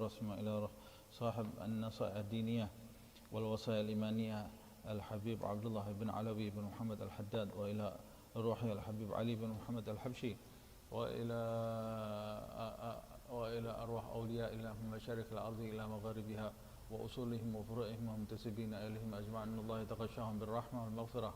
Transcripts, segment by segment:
رسم إلى صاحب النصائح الدينية والوصايا الإيمانية الحبيب عبد الله بن علوي بن محمد الحداد، وإلى روحه الحبيب علي بن محمد الحبشي، وإلى أرواح أولياء الله من مشارق الأرض إلى مغاربها وأصولهم وفروعهم ومنتسبين إليهم أجمعين، أن الله يتغشاهم بالرحمة والمغفرة،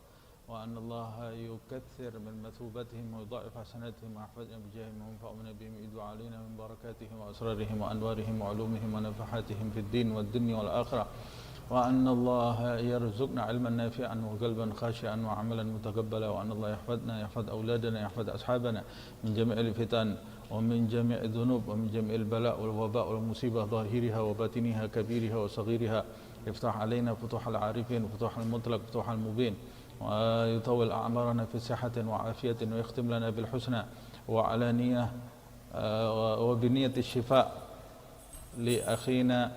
وأن الله يكثر من مثوبتهم ويضاعف حسناتهم ويحفظهم بجاههم وينفعنا بهم ويدعو علينا من بركاتهم وأسرارهم وأنوارهم وعلومهم ونفحاتهم في الدين والدنيا والآخرة، وأن الله يرزقنا علما نافعا وقلبا خاشعا وعملا متقبلا، وأن الله يحفظنا، يحفظ أولادنا، يحفظ أصحابنا من جميع الفتن ومن جميع الذنوب ومن جميع البلاء والوباء والمصيبة ظاهرها وباطنها كبيرها وصغيرها. يفتح علينا فتوح العارفين وفتوح المطلق فتوح المبين، ويطول أعمارنا في صحة وعافية، ويختم لنا بالحسنى وعلانية وبنية الشفاء لأخينا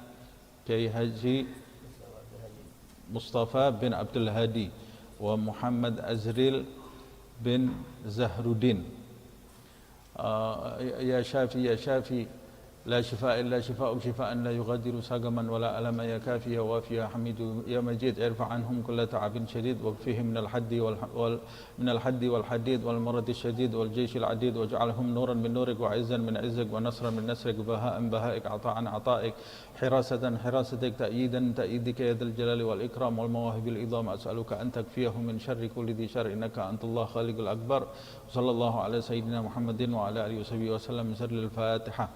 كي هجي مصطفى بن عبد الهادي ومحمد أزريل بن زهرودين. يا شافي يا شافي لا شفاء إلا شفاءك شفاء لا يغادر سقما ولا ألم، يا كافي يا وافي يا حميد يا مجيد، ارفع عنهم كل تعب شديد واكفهم من الحد والحديد والمرض الشديد والجيش العديد، واجعلهم نورا من نورك وعزا من عزك ونصرا من نصرك وبهاء من بهائك عطاء عطائك حراسة حراستك تأييدا تأييدك يا ذا الجلال والإكرام والمواهب العظام. أسألك أن تكفيه من شر كل ذي شر إنك أنت الله خالق الأكبر. صلى الله على سيدنا محمد وعلى آله وصحبه وسلم. من سر الفاتحة.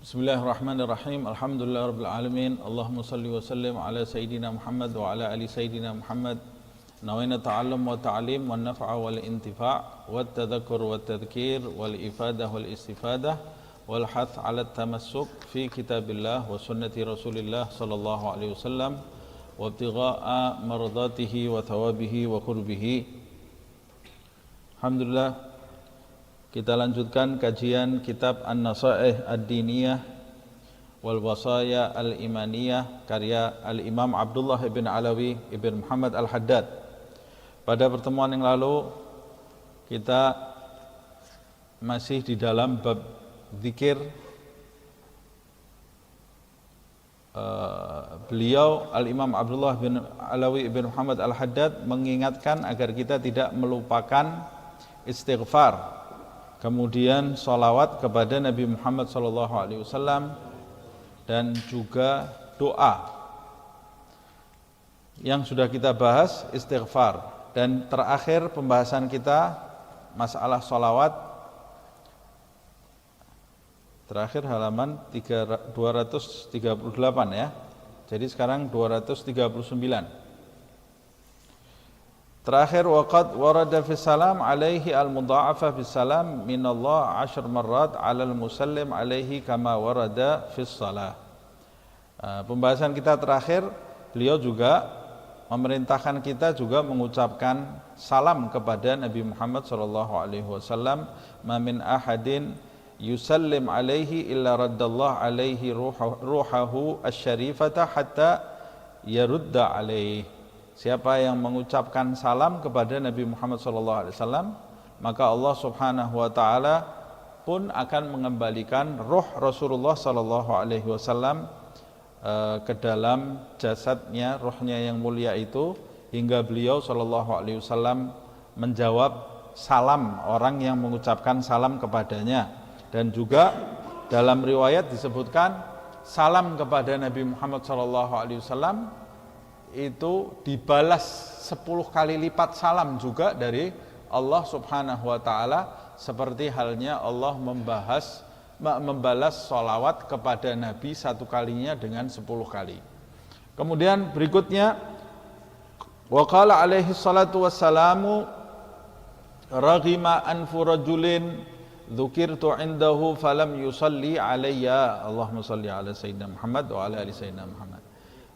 Bismillahirrahmanirrahim. Alhamdulillah rabbil alamin. Allahumma salli wa sallim ala sayyidina Muhammad wa ala ali sayyidina Muhammad. Nawaina ta'allum wa ta'lim wa naf'a wal intifa' wa tadhakkur wa tadhkir wal ifadah wal istifadah wal hath ala tamassuk fi kitabillah wa sunnati Rasulillah sallallahu alaihi wasallam wa ibtigha'a mardatihi wa thawabihi wa qurbihi. Alhamdulillah, kita lanjutkan kajian kitab An-Nasaih Ad-Diniyah wal Wasaya Al-Imaniyah karya Al-Imam Abdullah ibn Alawi ibn Muhammad Al-Haddad. Pada pertemuan yang lalu kita masih di dalam bab zikir. Beliau Al-Imam Abdullah bin Alawi ibn Muhammad Al-Haddad mengingatkan agar kita tidak melupakan istighfar, kemudian salawat kepada Nabi Muhammad SAW, dan juga doa. Yang sudah kita bahas istighfar, dan terakhir pembahasan kita masalah salawat, terakhir halaman 238 ya. Jadi sekarang 239. Terakhir, waqad warada fi salam alaihi al-mudha'afa fi salam minallah 10 marrat 'alal musallim alaihi kama warada fi salah. Pembahasan kita terakhir, beliau juga memerintahkan kita juga mengucapkan salam kepada Nabi Muhammad sallallahu alaihi wasallam. Ma min ahadin yusallim alaihi illa raddallahu alaihi ruhahu asy-syarifata hatta yarudda alaihi. Siapa yang mengucapkan salam kepada Nabi Muhammad SAW, maka Allah Subhanahu wa Ta'ala pun akan mengembalikan ruh Rasulullah SAW ke dalam jasadnya, ruhnya yang mulia itu, hingga beliau SAW menjawab salam orang yang mengucapkan salam kepadanya. Dan juga dalam riwayat disebutkan salam kepada Nabi Muhammad SAW itu dibalas 10 kali lipat salam juga dari Allah Subhanahu wa Ta'ala, seperti halnya Allah membalas sholawat kepada Nabi satu kalinya dengan 10 kali. Kemudian berikutnya, wa qala alaihi salatu wassalamu raghima anfu rajulin dzukirtu indahu falam yusalli alayya. Allahumma salli ala sayyidina Muhammad wa ala ali sayyidina Muhammad.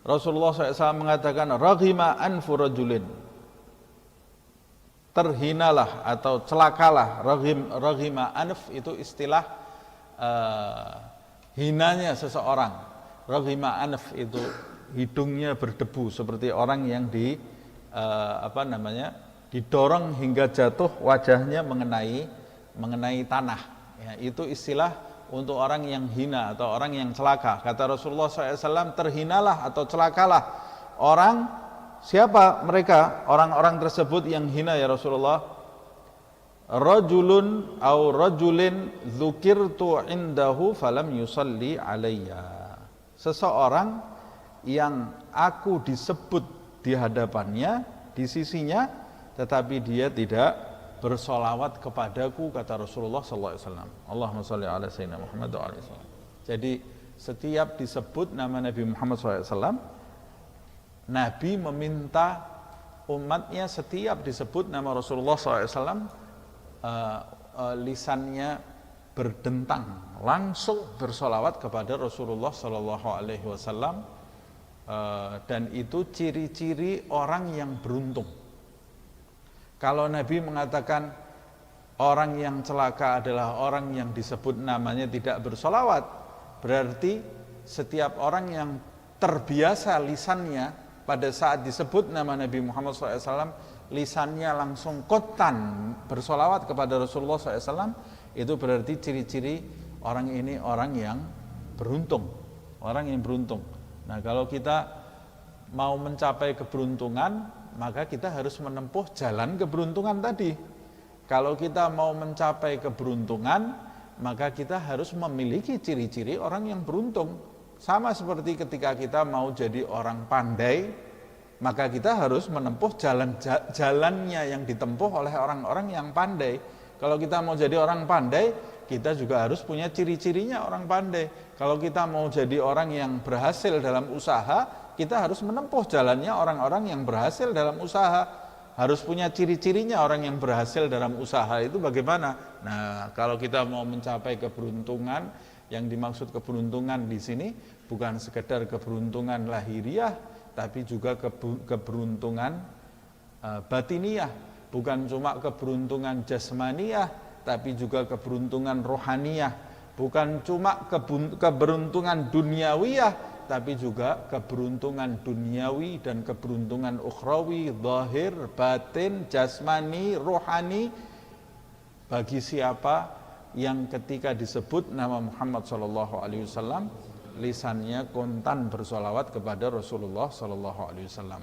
Rasulullah SAW mengatakan raghima anfu rajulin, terhinalah atau celakalah. Raghima anf itu istilah hinanya seseorang. Raghima anf itu hidungnya berdebu seperti orang yang didorong hingga jatuh wajahnya mengenai tanah. Ya, itu istilah untuk orang yang hina atau orang yang celaka. Kata Rasulullah SAW, terhinalah atau celakalah orang. Siapa mereka? Orang-orang tersebut yang hina ya Rasulullah. Rajulun au rajulin dzukirtu indahu falam yusalli alayya. Seseorang yang aku disebut di hadapannya, di sisinya, tetapi dia tidak bersolawat kepadaku, kata Rasulullah SAW. Allahumma sholli ala sayyidina Muhammad wa alihi wasallam. Jadi setiap disebut nama Nabi Muhammad SAW, Nabi meminta umatnya setiap disebut nama Rasulullah SAW, lisannya berdentang, langsung bersolawat kepada Rasulullah SAW. Dan itu ciri-ciri orang yang beruntung. Kalau Nabi mengatakan orang yang celaka adalah orang yang disebut namanya tidak bersolawat, berarti setiap orang yang terbiasa lisannya pada saat disebut nama Nabi Muhammad SAW, lisannya langsung kotan bersolawat kepada Rasulullah SAW, itu berarti ciri-ciri orang ini orang yang beruntung. Orang yang beruntung. Nah, kalau kita mau mencapai keberuntungan, maka kita harus menempuh jalan keberuntungan tadi. Kalau kita mau mencapai keberuntungan, maka kita harus memiliki ciri-ciri orang yang beruntung. Sama seperti ketika kita mau jadi orang pandai, maka kita harus menempuh jalannya yang ditempuh oleh orang-orang yang pandai. Kalau kita mau jadi orang pandai, kita juga harus punya ciri-cirinya orang pandai. Kalau kita mau jadi orang yang berhasil dalam usaha, kita harus menempuh jalannya orang-orang yang berhasil dalam usaha. Harus punya ciri-cirinya orang yang berhasil dalam usaha itu bagaimana? Nah, kalau kita mau mencapai keberuntungan, yang dimaksud keberuntungan di sini bukan sekedar keberuntungan lahiriah, tapi juga keberuntungan batiniah. Bukan cuma keberuntungan jasmaniah, tapi juga keberuntungan rohaniyah. Bukan cuma keberuntungan duniawiyah, tapi juga keberuntungan duniawi dan keberuntungan ukhrawi, zahir, batin, jasmani, rohani, bagi siapa yang ketika disebut nama Muhammad SAW, lisannya kontan bersolawat kepada Rasulullah SAW.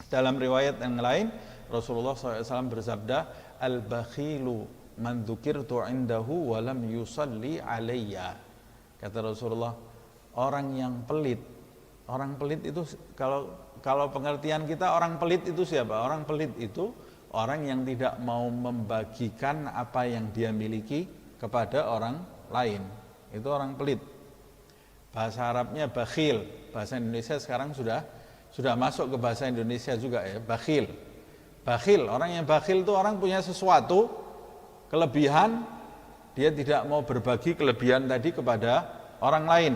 Dalam riwayat yang lain, Rasulullah SAW bersabda, al-bakhilu man dzukirtu indahu walam yusalli alayya. Kata Rasulullah, orang yang pelit. Orang pelit itu, kalau pengertian kita, orang pelit itu siapa? Orang pelit itu orang yang tidak mau membagikan apa yang dia miliki kepada orang lain. Itu orang pelit. Bahasa Arabnya bakhil. Bahasa Indonesia sekarang sudah masuk ke bahasa Indonesia juga ya, bakhil. Bakhil, orang yang bakhil itu orang punya sesuatu, kelebihan, dia tidak mau berbagi kelebihan tadi kepada orang lain.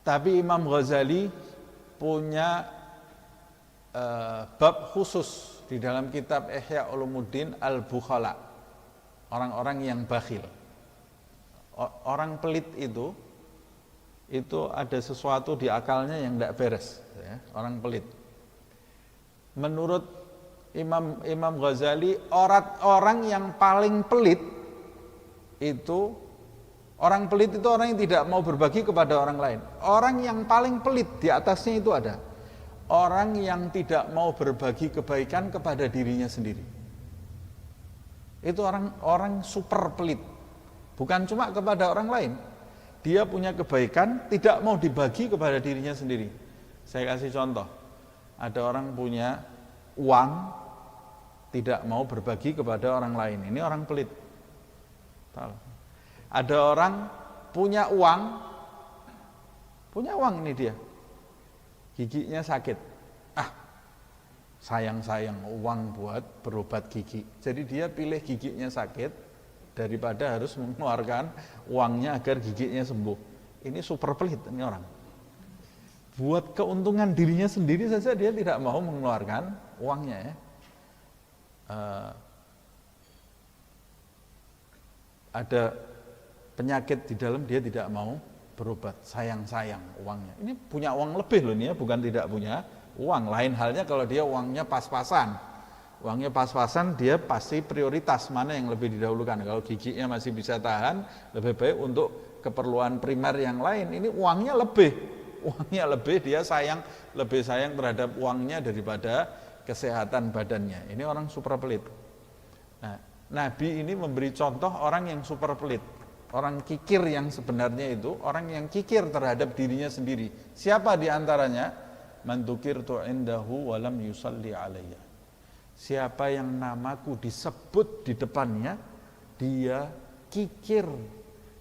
Tapi Imam Ghazali punya bab khusus di dalam kitab Ihya Ulumuddin Al-Bukhala, orang-orang yang bakhil. Orang pelit itu ada sesuatu di akalnya yang tidak beres ya, orang pelit. Menurut Imam Ghazali, orang yang paling pelit itu, orang pelit itu orang yang tidak mau berbagi kepada orang lain. Orang yang paling pelit di atasnya itu ada orang yang tidak mau berbagi kebaikan kepada dirinya sendiri. Itu orang super pelit. Bukan cuma kepada orang lain. Dia punya kebaikan, tidak mau dibagi kepada dirinya sendiri. Saya kasih contoh. Ada orang punya uang, tidak mau berbagi kepada orang lain. Ini orang pelit. Ada orang punya uang ini dia. Giginya sakit. Sayang uang buat berobat gigi. Jadi dia pilih giginya sakit daripada harus mengeluarkan uangnya agar giginya sembuh. Ini super pelit ini orang. Buat keuntungan dirinya sendiri saja dia tidak mau mengeluarkan uangnya ya. ada penyakit di dalam, dia tidak mau berobat, sayang-sayang uangnya. Ini punya uang lebih loh ini ya, bukan tidak punya uang. Lain halnya kalau dia uangnya pas-pasan. Uangnya pas-pasan, dia pasti prioritas mana yang lebih didahulukan. Kalau giginya masih bisa tahan, lebih baik untuk keperluan primer yang lain. Ini uangnya lebih, dia lebih sayang terhadap uangnya daripada kesehatan badannya. Ini orang super pelit. Nah, Nabi ini memberi contoh orang yang super pelit. Orang kikir yang sebenarnya itu, orang yang kikir terhadap dirinya sendiri. Siapa di antaranya? Man dzukirtu indahu wa lam yusalli alayya. Siapa yang namaku disebut di depannya, dia kikir,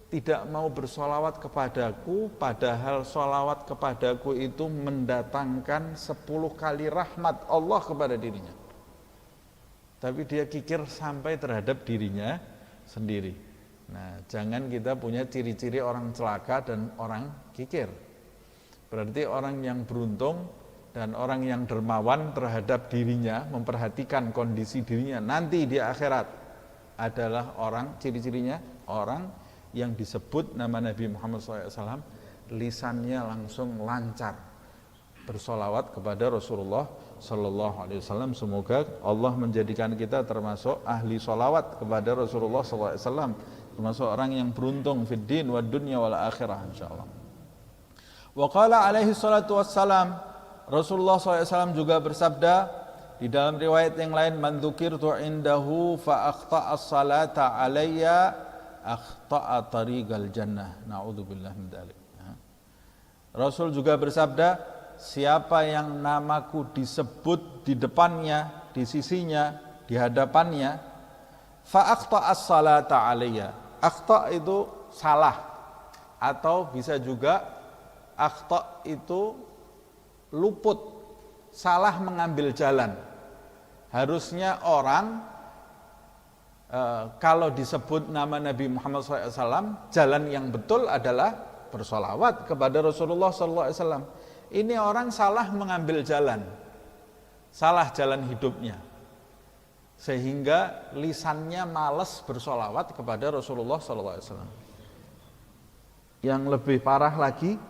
tidak mau bersolawat kepadaku, padahal solawat kepadaku itu mendatangkan 10 kali rahmat Allah kepada dirinya. Tapi dia kikir sampai terhadap dirinya sendiri. Nah, jangan kita punya ciri-ciri orang celaka dan orang kikir. Berarti orang yang beruntung dan orang yang dermawan terhadap dirinya, memperhatikan kondisi dirinya nanti di akhirat adalah orang, ciri-cirinya orang yang disebut nama Nabi Muhammad SAW, lisannya langsung lancar bersolawat kepada Rasulullah Sallallahu Alaihi Wasallam. Semoga Allah menjadikan kita termasuk ahli solawat kepada Rasulullah Sallallahu Alaihi Wasallam, termasuk orang yang beruntung fid din wa dunya wal akhirah insyaallah. Wa qala alaihi salatu wassalam, Rasulullah SAW juga bersabda di dalam riwayat yang lain, man dzukirtu indahu fa akhta'a as-salata alayya akhta'a tariqal jannah. Na'udzubillah min dzalik. Rasul juga bersabda, siapa yang namaku disebut di depannya, di sisinya, di hadapannya, fa akhta'a as-salata alayya. Akhta' itu salah, atau bisa juga akhta' itu luput, salah mengambil jalan. Harusnya orang kalau disebut nama Nabi Muhammad SAW, jalan yang betul adalah bersolawat kepada Rasulullah SAW. Ini orang salah mengambil jalan, salah jalan hidupnya, sehingga lisannya malas bersolawat kepada Rasulullah SAW. Yang lebih parah lagi,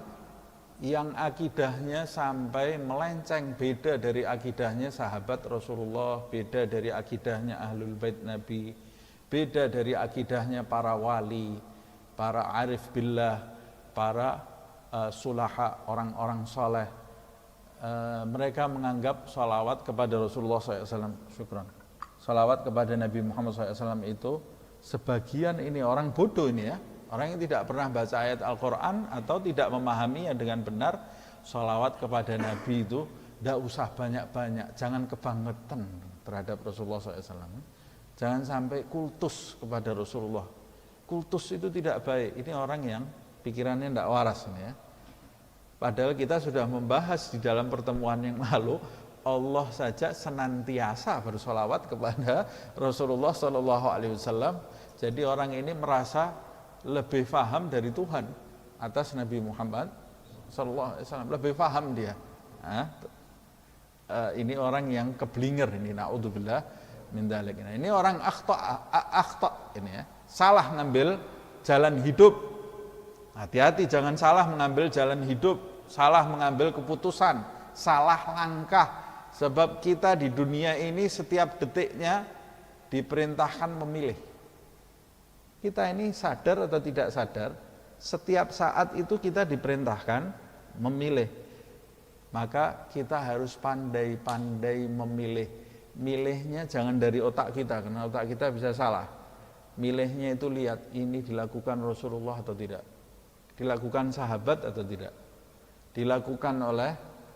yang akidahnya sampai melenceng, beda dari akidahnya sahabat Rasulullah, beda dari akidahnya Ahlul Bait Nabi, beda dari akidahnya para wali, para arif billah, para sulaha, orang-orang soleh. Mereka menganggap salawat kepada Rasulullah SAW, syukran, salawat kepada Nabi Muhammad SAW itu sebagian ini orang bodoh ini ya, orang yang tidak pernah baca ayat Al-Quran atau tidak memahaminya dengan benar. Salawat kepada Nabi itu tidak usah banyak-banyak, jangan kebangetan terhadap Rasulullah SAW, jangan sampai kultus kepada Rasulullah. Kultus itu tidak baik. Ini orang yang pikirannya tidak waras ini ya. Padahal kita sudah membahas di dalam pertemuan yang lalu, Allah saja senantiasa bersolawat kepada Rasulullah SAW. Jadi orang ini merasa lebih paham dari Tuhan atas Nabi Muhammad SAW, lebih paham dia. Ini orang yang keblinger ini, naudzubillah min dzalik. Ini orang akhta ini ya, salah ngambil jalan hidup. Hati-hati, jangan salah mengambil jalan hidup, salah mengambil keputusan, salah langkah. Sebab kita di dunia ini setiap detiknya diperintahkan memilih. Kita ini sadar atau tidak sadar, setiap saat itu kita diperintahkan memilih. Maka kita harus pandai-pandai memilih. Milihnya jangan dari otak kita, karena otak kita bisa salah. Milihnya itu lihat, ini dilakukan Rasulullah atau tidak, dilakukan sahabat atau tidak, dilakukan oleh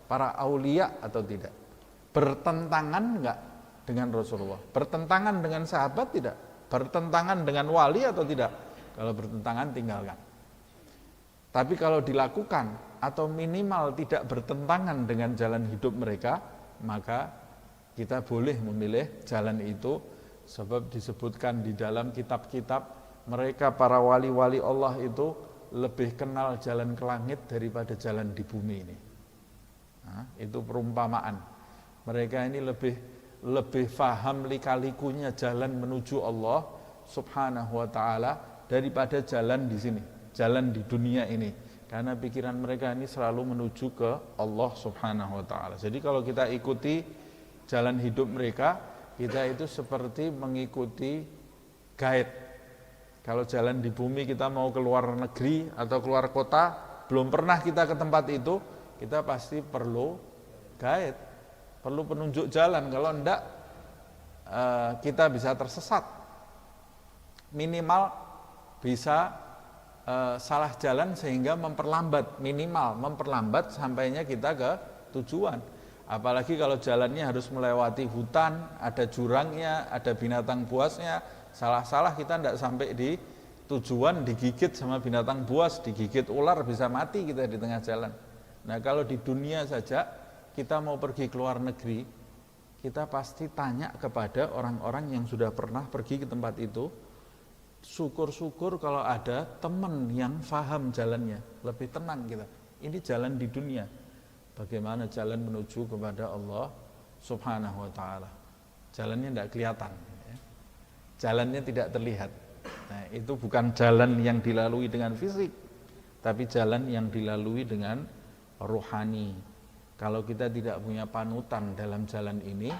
para aulia atau tidak, bertentangan enggak dengan Rasulullah, bertentangan dengan sahabat tidak, bertentangan dengan wali atau tidak. Kalau bertentangan tinggalkan. Tapi kalau dilakukan atau minimal tidak bertentangan dengan jalan hidup mereka, maka kita boleh memilih jalan itu. Sebab disebutkan di dalam kitab-kitab, mereka para wali-wali Allah itu lebih kenal jalan ke langit daripada jalan di bumi ini. Nah, itu perumpamaan. Mereka ini lebih lebih faham lika-likunya jalan menuju Allah Subhanahu wa taala daripada jalan di sini, jalan di dunia ini. Karena pikiran mereka ini selalu menuju ke Allah Subhanahu wa taala. Jadi kalau kita ikuti jalan hidup mereka, kita itu seperti mengikuti guide. Kalau jalan di bumi kita mau keluar negeri atau keluar kota, belum pernah kita ke tempat itu, kita pasti perlu guide, perlu penunjuk jalan. Kalau enggak, kita bisa tersesat. Minimal bisa salah jalan sehingga minimal memperlambat sampainya kita ke tujuan. Apalagi kalau jalannya harus melewati hutan, ada jurangnya, ada binatang buasnya, salah-salah kita tidak sampai di tujuan, digigit sama binatang buas, digigit ular, bisa mati kita di tengah jalan. Nah kalau di dunia saja kita mau pergi ke luar negeri, kita pasti tanya kepada orang-orang yang sudah pernah pergi ke tempat itu. Syukur-syukur kalau ada teman yang faham jalannya, lebih tenang kita. Ini jalan di dunia, bagaimana jalan menuju kepada Allah Subhanahu wa taala. Jalannya tidak kelihatan, jalannya tidak terlihat. Nah, itu bukan jalan yang dilalui dengan fisik, tapi jalan yang dilalui dengan rohani. Kalau kita tidak punya panutan dalam jalan ini,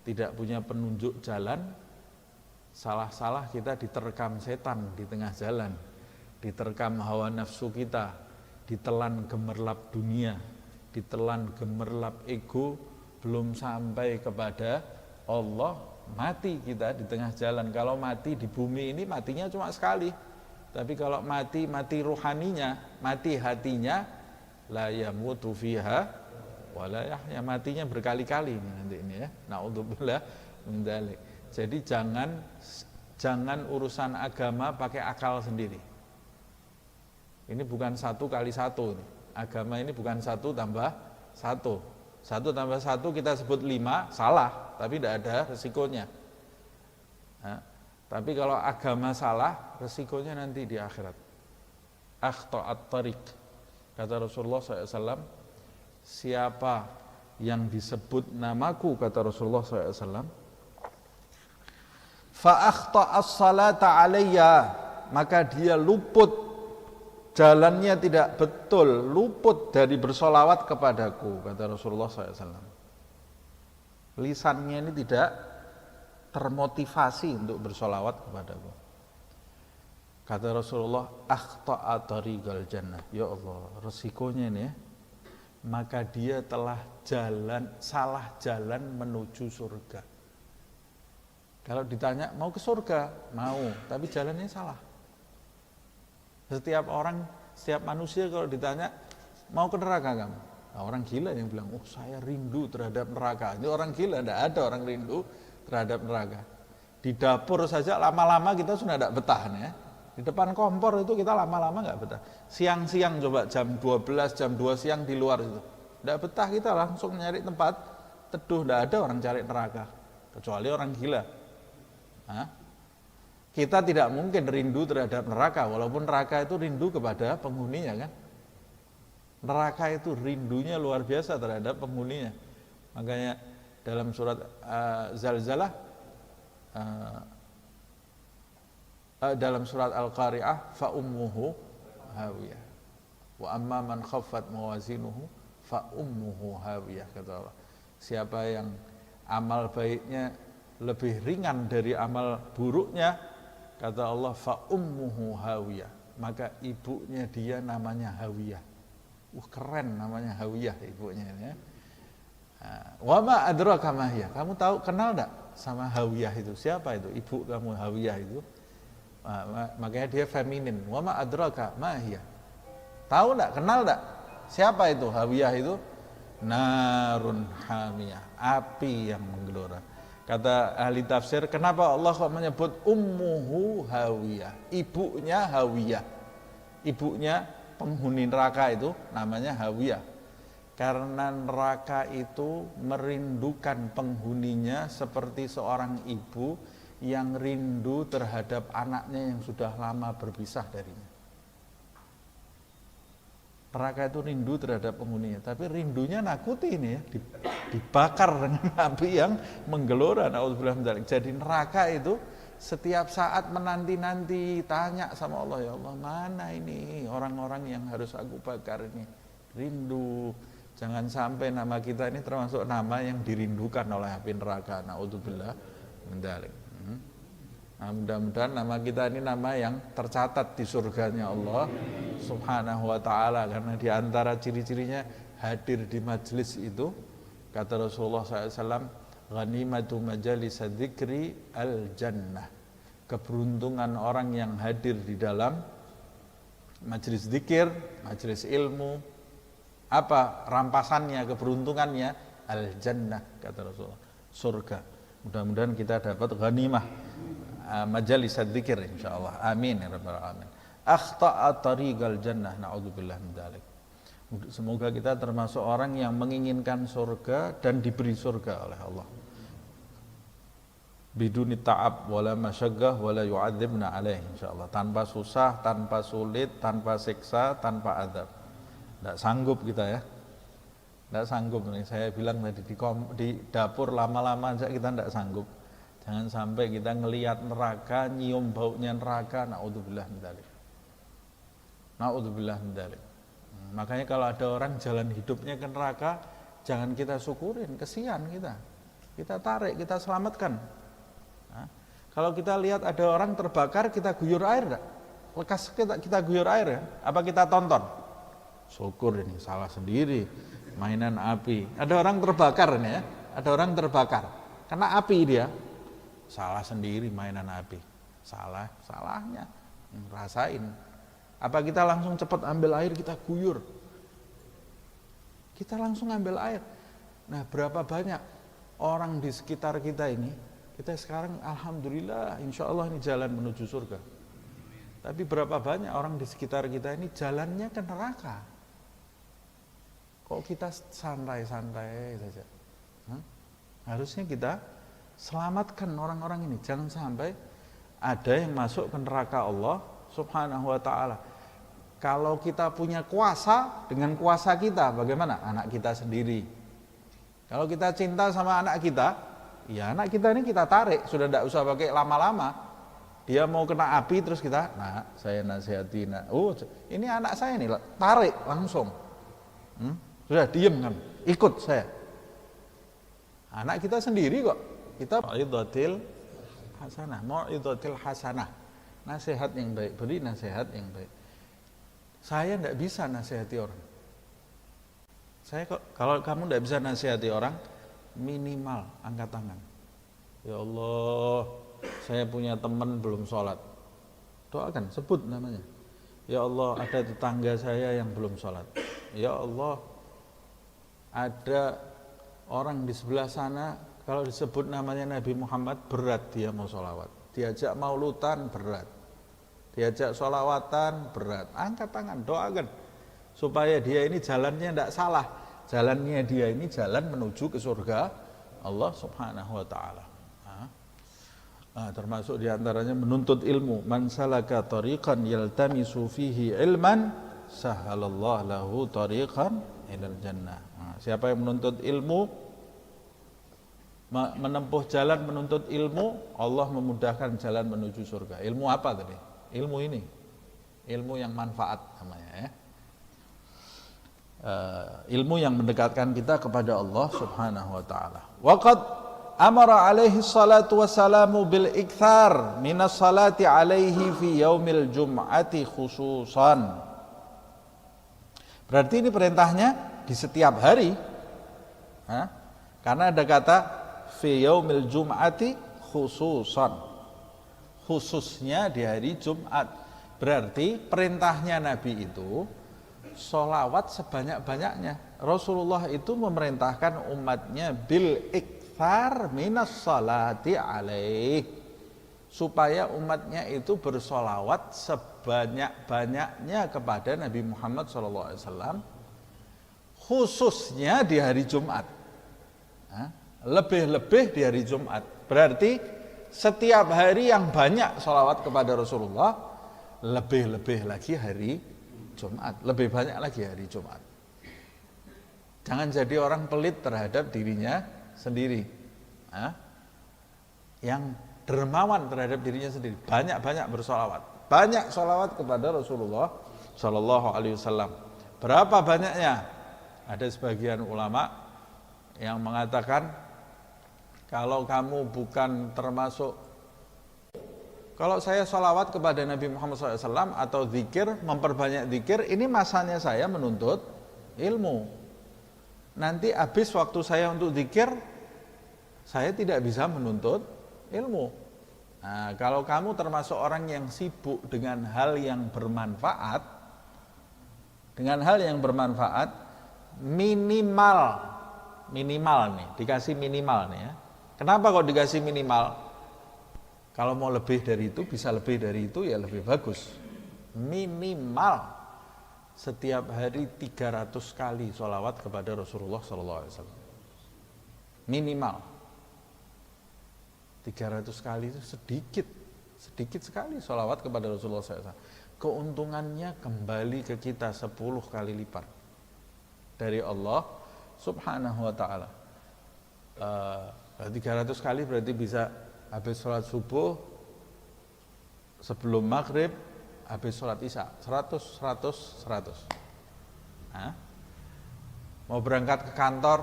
tidak punya penunjuk jalan, salah-salah kita diterkam setan di tengah jalan, diterkam hawa nafsu kita, ditelan gemerlap dunia, ditelan gemerlap ego, belum sampai kepada Allah, mati kita di tengah jalan. Kalau mati di bumi ini matinya cuma sekali, tapi kalau mati rohaninya, mati hatinya, la yamutu fiha wala yahya, matinya berkali-kali nanti ini ya. Naudzubillah min dzalik. Jadi jangan urusan agama pakai akal sendiri. Ini bukan 1 kali 1 ini. Agama ini bukan 1 tambah 1. 1 tambah 1 kita sebut 5, salah, tapi tidak ada resikonya. Nah, tapi kalau agama salah, resikonya nanti di akhirat. Akhta'at tariq. Kata Rasulullah SAW, siapa yang disebut namaku, kata Rasulullah SAW, fa akhta'as salata alayya, maka dia luput, jalannya tidak betul, luput dari bersolawat kepadaku, kata Rasulullah SAW. Lisannya ini tidak termotivasi untuk bersolawat kepadaku. Kata Rasulullah, akhta'a tariqal jannah. Ya Allah, resikonya ini ya, maka dia telah salah jalan menuju surga. Kalau ditanya mau ke surga, mau, tapi jalannya salah. Setiap manusia kalau ditanya mau ke neraka kamu, nah, orang gila yang bilang, oh saya rindu terhadap neraka. Ini orang gila, tidak ada orang rindu terhadap neraka. Di dapur saja lama-lama kita sudah tidak betah ya. Di depan kompor itu kita lama-lama nggak betah. Siang-siang coba jam 12, jam 2 siang di luar itu, tidak betah, kita langsung nyari tempat teduh. Tidak ada orang cari neraka, kecuali orang gila. Nah, kita tidak mungkin rindu terhadap neraka, walaupun neraka itu rindu kepada penghuninya kan. Neraka itu rindunya luar biasa terhadap penghuninya. Makanya dalam surat Zalzalah, dalam surat Al-Qari'ah, fa ummuhu hawiyah wa amma man khaffat mawazinuhu fa ummuhu hawiyah, kata Allah. Siapa yang amal baiknya lebih ringan dari amal buruknya, kata Allah, fa ummuhu hawiyah, maka ibunya dia namanya hawiyah. Keren namanya hawiyah ibunya ya. Wa ma adraka ma hiya, kamu tahu, kenal enggak sama hawiyah itu? Siapa itu ibu kamu hawiyah itu? Makanya dia feminin. Wa ma adraka ma hiya, tahu enggak, kenal enggak siapa itu hawiyah itu? Narun hamiyah, api yang menggelora. Kata ahli tafsir, kenapa Allah kok menyebut ummuhu hawiyah, ibunya hawiyah, ibunya penghuni neraka itu namanya hawiyah, karena neraka itu merindukan penghuninya seperti seorang ibu yang rindu terhadap anaknya yang sudah lama berpisah darinya. Neraka itu rindu terhadap penghuninya, tapi rindunya nakuti ini ya, dibakar dengan api yang menggelora. Naudzubillah min dzalik. Jadi neraka itu setiap saat menanti-nanti, tanya sama Allah, ya Allah mana ini orang-orang yang harus aku bakar ini. Rindu. Jangan sampai nama kita ini termasuk nama yang dirindukan oleh api neraka. Naudzubillah min dzalik. Nah, mudah-mudahan nama kita ini nama yang tercatat di surganya Allah Subhanahu wa ta'ala, karena di antara ciri-cirinya hadir di majelis itu, kata Rasulullah SAW, ghanimatu majalis dzikri al-jannah, keberuntungan orang yang hadir di dalam majelis zikir, majelis ilmu. Apa rampasannya, keberuntungannya? Al-jannah, kata Rasulullah, surga. Mudah-mudahan kita dapat ghanimah majalis dzikir insyaallah. Amin ya rabbal alamin. Akhta'a tariqal jannah, naudzubillah min dzalik. Semoga kita termasuk orang yang menginginkan surga dan diberi surga oleh Allah. Biduni ta'ab wala masyaggah wala yu'adzibna alaih insyaallah. Tanpa susah, tanpa sulit, tanpa siksa, tanpa azab. Enggak sanggup kita ya. Enggak sanggup nih. Saya bilang tadi di dapur lama-lama aja kita enggak sanggup. Jangan sampai kita ngelihat neraka, nyium baunya neraka, naudzubillah min dzalik. Naudzubillah min dzalik. Makanya kalau ada orang jalan hidupnya ke neraka, jangan kita syukurin, kesian kita. Kita tarik, kita selamatkan. Nah, kalau kita lihat ada orang terbakar, kita guyur air enggak? Lekas kita guyur air ya? Apa kita tonton? Syukur ini salah sendiri, mainan api. Ada orang terbakar ini ya, ada orang terbakar. Kena api dia. Salah sendiri mainan api. Salahnya. Rasain. Apa kita langsung cepat ambil air, kita guyur? Kita langsung ambil air. Nah, berapa banyak orang di sekitar kita ini, kita sekarang alhamdulillah insya Allah ini jalan menuju surga. Tapi berapa banyak orang di sekitar kita ini jalannya ke neraka? Kok kita santai-santai saja? Harusnya kita selamatkan orang-orang ini, jangan sampai ada yang masuk ke neraka Allah Subhanahu wa ta'ala. Kalau kita punya kuasa, dengan kuasa kita bagaimana? Anak kita sendiri. Kalau kita cinta sama anak kita, ya anak kita ini kita tarik, sudah tidak usah pakai lama-lama. Dia mau kena api terus kita, nah saya nasihati, ini anak saya nih, tarik langsung. Sudah diem kan, ikut saya. Anak kita sendiri kok. Kita mau'izatil hasanah, nasihat yang baik, beri nasihat yang baik. Saya tidak bisa nasihati orang. Kalau kamu tidak bisa nasihati orang, minimal angkat tangan. Ya Allah, saya punya teman belum sholat. Doakan, sebut namanya. Ya Allah, ada tetangga saya yang belum sholat. Ya Allah, ada orang di sebelah sana, kalau disebut namanya Nabi Muhammad, berat dia mau sholawat. Diajak maulutan, berat. Diajak sholawatan, berat. Angkat tangan, doakan. Supaya dia ini jalannya tidak salah. Jalannya dia ini jalan menuju ke surga Allah Subhanahu wa ta'ala. Termasuk diantaranya menuntut ilmu. Man salaka tariqan yaltamisu fihi ilman, sahalallahu lahu tariqan ilal jannah. Siapa yang menuntut ilmu, menempuh jalan menuntut ilmu, Allah memudahkan jalan menuju surga. Ilmu apa tadi? Ilmu ini, ilmu yang manfaat namanya ya. Ilmu yang mendekatkan kita kepada Allah Subhanahu wa ta'ala. Waqad amara alaihi salatu wassalamu bil ikthar minas salati alaihi fi yaumil jum'ati khususan. Berarti ini perintahnya di setiap hari. Karena ada kata fi yaumil jum'ati khususan, khususnya di hari Jumat. Berarti perintahnya Nabi itu sholawat sebanyak-banyaknya. Rasulullah itu memerintahkan umatnya bil ikthar minas salati alaih, supaya umatnya itu bersolawat sebanyak-banyaknya kepada Nabi Muhammad SAW, khususnya di hari Jumat. Lebih-lebih di hari Jumat. Berarti setiap hari yang banyak sholawat kepada Rasulullah, lebih-lebih lagi hari Jumat, lebih banyak lagi hari Jumat. Jangan jadi orang pelit terhadap dirinya sendiri. Yang dermawan terhadap dirinya sendiri. Banyak-banyak bersolawat. Banyak solawat kepada Rasulullah Shallallahu Alaihi Wasallam. Berapa banyaknya? Ada sebagian ulama yang mengatakan kalau kamu bukan termasuk, kalau saya sholawat kepada Nabi Muhammad SAW atau zikir, memperbanyak zikir, ini masanya saya menuntut ilmu. Nanti habis waktu saya untuk zikir, saya tidak bisa menuntut ilmu. Nah, kalau kamu termasuk orang yang sibuk dengan hal yang bermanfaat, minimal nih, dikasih minimal nih ya. Kenapa kok dikasih minimal? Kalau mau lebih dari itu, bisa lebih dari itu ya lebih bagus. Minimal setiap hari 300 kali sholawat kepada Rasulullah SAW. Minimal 300 kali itu sedikit sekali sholawat kepada Rasulullah SAW. Keuntungannya kembali ke kita 10 kali lipat dari Allah Subhanahu wa ta'ala. 300 kali berarti bisa habis sholat subuh, sebelum maghrib, habis sholat isya, 100. Mau berangkat ke kantor,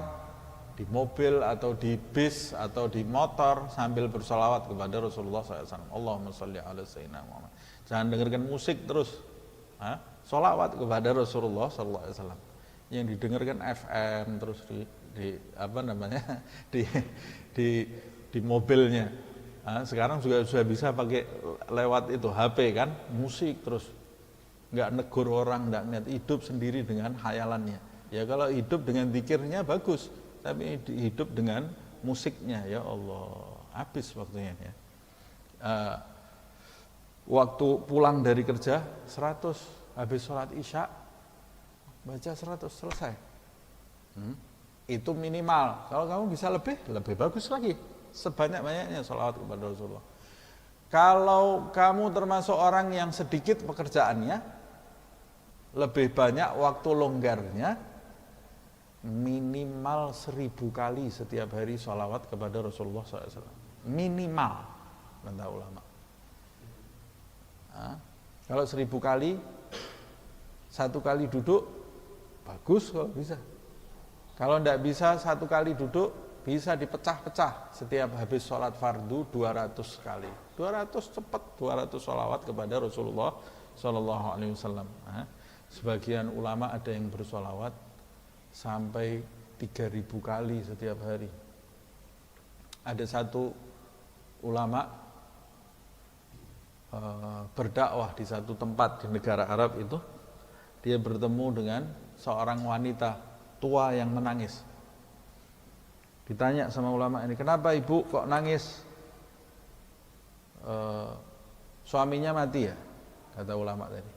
di mobil atau di bis atau di motor sambil bersolawat kepada Rasulullah SAW. Allahumma sholli ala sayyidina Muhammad. Jangan dengarkan musik terus. Solawat kepada Rasulullah SAW. Yang didengarkan FM terus di mobilnya. Sekarang juga sudah bisa pakai lewat itu HP kan, musik terus, nggak negur orang, nggak niat, hidup sendiri dengan khayalannya. Ya kalau hidup dengan zikirnya bagus, tapi hidup dengan musiknya, ya Allah, habis waktunya ya. Waktu pulang dari kerja 100, habis sholat isya baca 100, selesai. Itu minimal. Kalau kamu bisa lebih bagus lagi. Sebanyak-banyaknya sholawat kepada Rasulullah. Kalau kamu termasuk orang yang sedikit pekerjaannya, lebih banyak waktu longgarnya, minimal 1000 kali setiap hari sholawat kepada Rasulullah SAW. Minimal, kata ulama. Kalau 1000 kali, 1 kali duduk, bagus kalau bisa. Kalau tidak bisa 1 kali duduk, bisa dipecah-pecah setiap habis sholat fardu 200 kali. 200 cepat, 200 sholawat kepada Rasulullah Sallallahu Alaihi Wasallam. Sebagian ulama ada yang bersholawat sampai 3000 kali setiap hari. Ada satu ulama berdakwah di satu tempat di negara Arab itu, dia bertemu dengan seorang wanita tua yang menangis. Ditanya sama ulama ini, kenapa ibu kok nangis? Suaminya mati ya? Kata ulama tadi.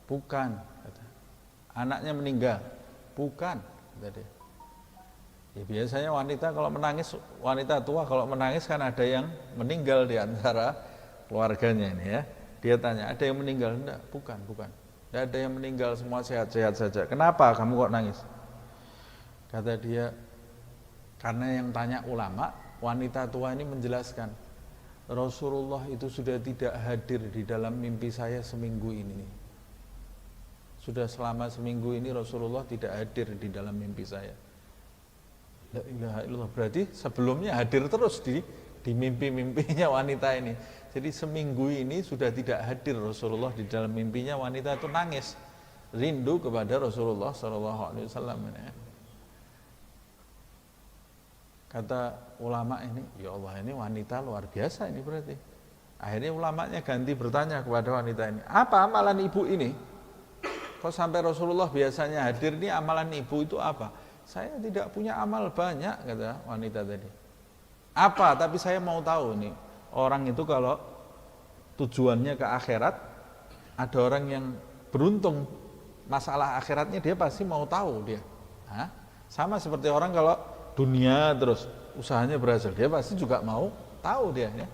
Bukan, kata. Anaknya meninggal. Bukan, kata dia. Ya biasanya wanita kalau menangis, wanita tua kalau menangis kan ada yang meninggal di antara keluarganya ini ya. Dia tanya, ada yang meninggal? Enggak, bukan. Tidak ada yang meninggal, semua sehat-sehat saja. Kenapa kamu kok nangis? Kata dia, karena yang tanya ulama, wanita tua ini menjelaskan, Rasulullah itu sudah tidak hadir di dalam mimpi saya seminggu ini. Sudah selama seminggu ini Rasulullah tidak hadir di dalam mimpi saya. La ilaha illallah, berarti sebelumnya hadir terus di mimpi-mimpinya wanita ini. Jadi seminggu ini sudah tidak hadir Rasulullah di dalam mimpinya, wanita itu nangis, rindu kepada Rasulullah SAW. Kata ulama ini, ya Allah, ini wanita luar biasa ini berarti. Akhirnya ulamanya ganti bertanya kepada wanita ini, apa amalan ibu ini? Kok sampai Rasulullah biasanya hadir, ini amalan ibu itu apa? Saya tidak punya amal banyak, kata wanita tadi. Apa? Tapi saya mau tahu nih, orang itu kalau tujuannya ke akhirat, ada orang yang beruntung masalah akhiratnya, dia pasti mau tahu dia. Sama seperti orang kalau dunia terus usahanya berhasil, dia pasti juga mau tahu dia ya.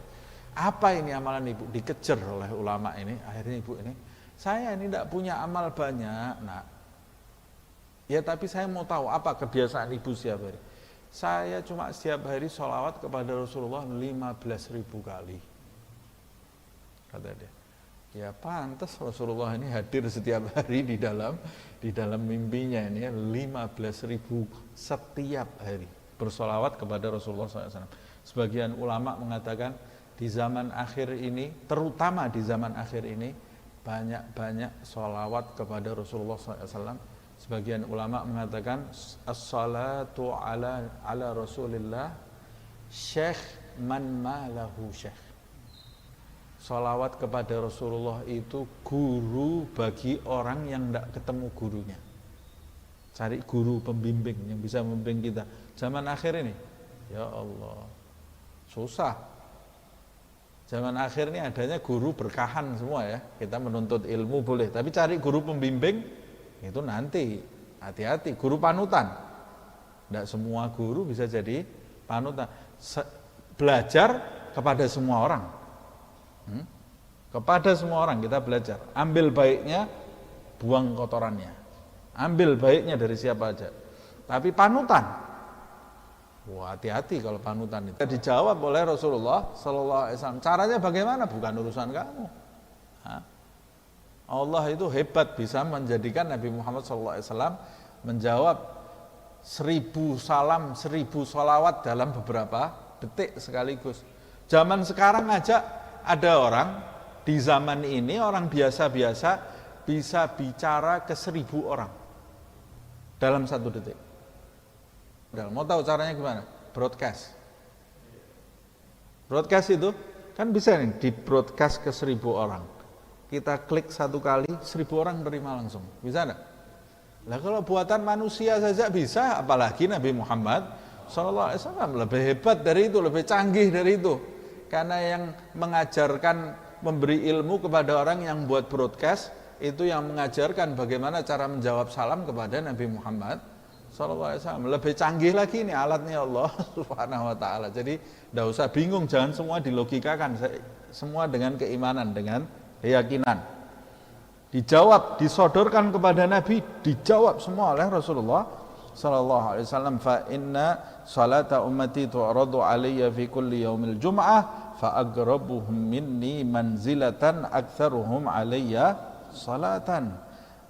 Apa ini amalan ibu? Dikejar oleh ulama ini. Akhirnya ibu ini, Saya ini tidak punya amal banyak, nak. Ya tapi saya mau tahu apa kebiasaan ibu setiap hari. Saya cuma setiap hari sholawat kepada Rasulullah 15.000 kali. Kata dia. Ya pantas Rasulullah ini hadir setiap hari di dalam mimpinya ini 15.000 setiap hari bersholawat kepada Rasulullah SAW. Sebagian ulama mengatakan di zaman akhir ini, terutama di zaman akhir ini, banyak-banyak sholawat kepada Rasulullah SAW. Sebagian ulama mengatakan as-salatu ala Rasulillah syekh man malahu syekh. Sholawat kepada Rasulullah itu guru bagi orang yang tidak ketemu gurunya. Cari guru pembimbing yang bisa membimbing kita. Zaman akhir ini, ya Allah, susah. Zaman akhir ini adanya guru berkahan semua ya. Kita menuntut ilmu boleh, tapi cari guru pembimbing itu nanti. Hati-hati, guru panutan. Tidak semua guru bisa jadi panutan. Belajar kepada semua orang. Kepada semua orang kita belajar. Ambil baiknya, buang kotorannya. Ambil baiknya dari siapa aja. Tapi panutan, wah hati-hati kalau panutan itu. Dijawab oleh Rasulullah Sallallahu Alaihi Wasallam. Caranya bagaimana? Bukan urusan kamu. Allah itu hebat bisa menjadikan Nabi Muhammad Sallallahu Alaihi Wasallam menjawab 1000 salam, 1000 sholawat dalam beberapa detik sekaligus. Zaman sekarang aja ada orang di zaman ini, orang biasa-biasa bisa bicara ke 1000 orang dalam 1 detik. Mau tahu caranya gimana? Broadcast. Broadcast itu kan bisa nih di broadcast ke 1000 orang. Kita klik 1 kali, 1000 orang terima langsung. Bisa enggak? Lah kalau buatan manusia saja bisa, apalagi Nabi Muhammad SAW lebih hebat dari itu, lebih canggih dari itu. Karena yang mengajarkan, memberi ilmu kepada orang yang buat broadcast, itu yang mengajarkan bagaimana cara menjawab salam kepada Nabi Muhammad SAW. Lebih canggih lagi ini alatnya Allah Subhanahu Wa Taala. Jadi tidak usah bingung, jangan semua dilogikakan, semua dengan keimanan, dengan keyakinan. Dijawab, disodorkan kepada Nabi, dijawab semua oleh Rasulullah Sallallahu Alaihi Wasallam. Fa inna salata ummati tu'radu alayya fi kulli yaumil jum'ah fa aqrabuhum minni manzilatan aktsaruhum alayya salatan.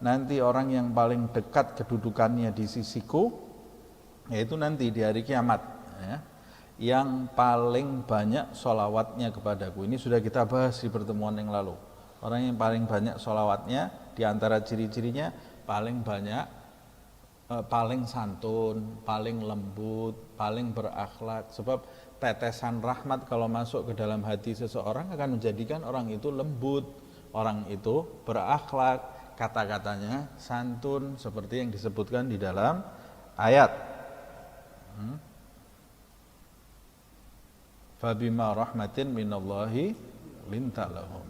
Nanti orang yang paling dekat kedudukannya di sisiku, yaitu nanti di hari kiamat ya, yang paling banyak sholawatnya kepadaku. Ini sudah kita bahas di pertemuan yang lalu. Orang yang paling banyak sholawatnya, di antara ciri-cirinya paling banyak, paling santun, paling lembut, paling berakhlak. Sebab tetesan rahmat kalau masuk ke dalam hati seseorang akan menjadikan orang itu lembut, orang itu berakhlak, kata-katanya santun, seperti yang disebutkan di dalam ayat. Fabima rahmatin minallahi linta lahum.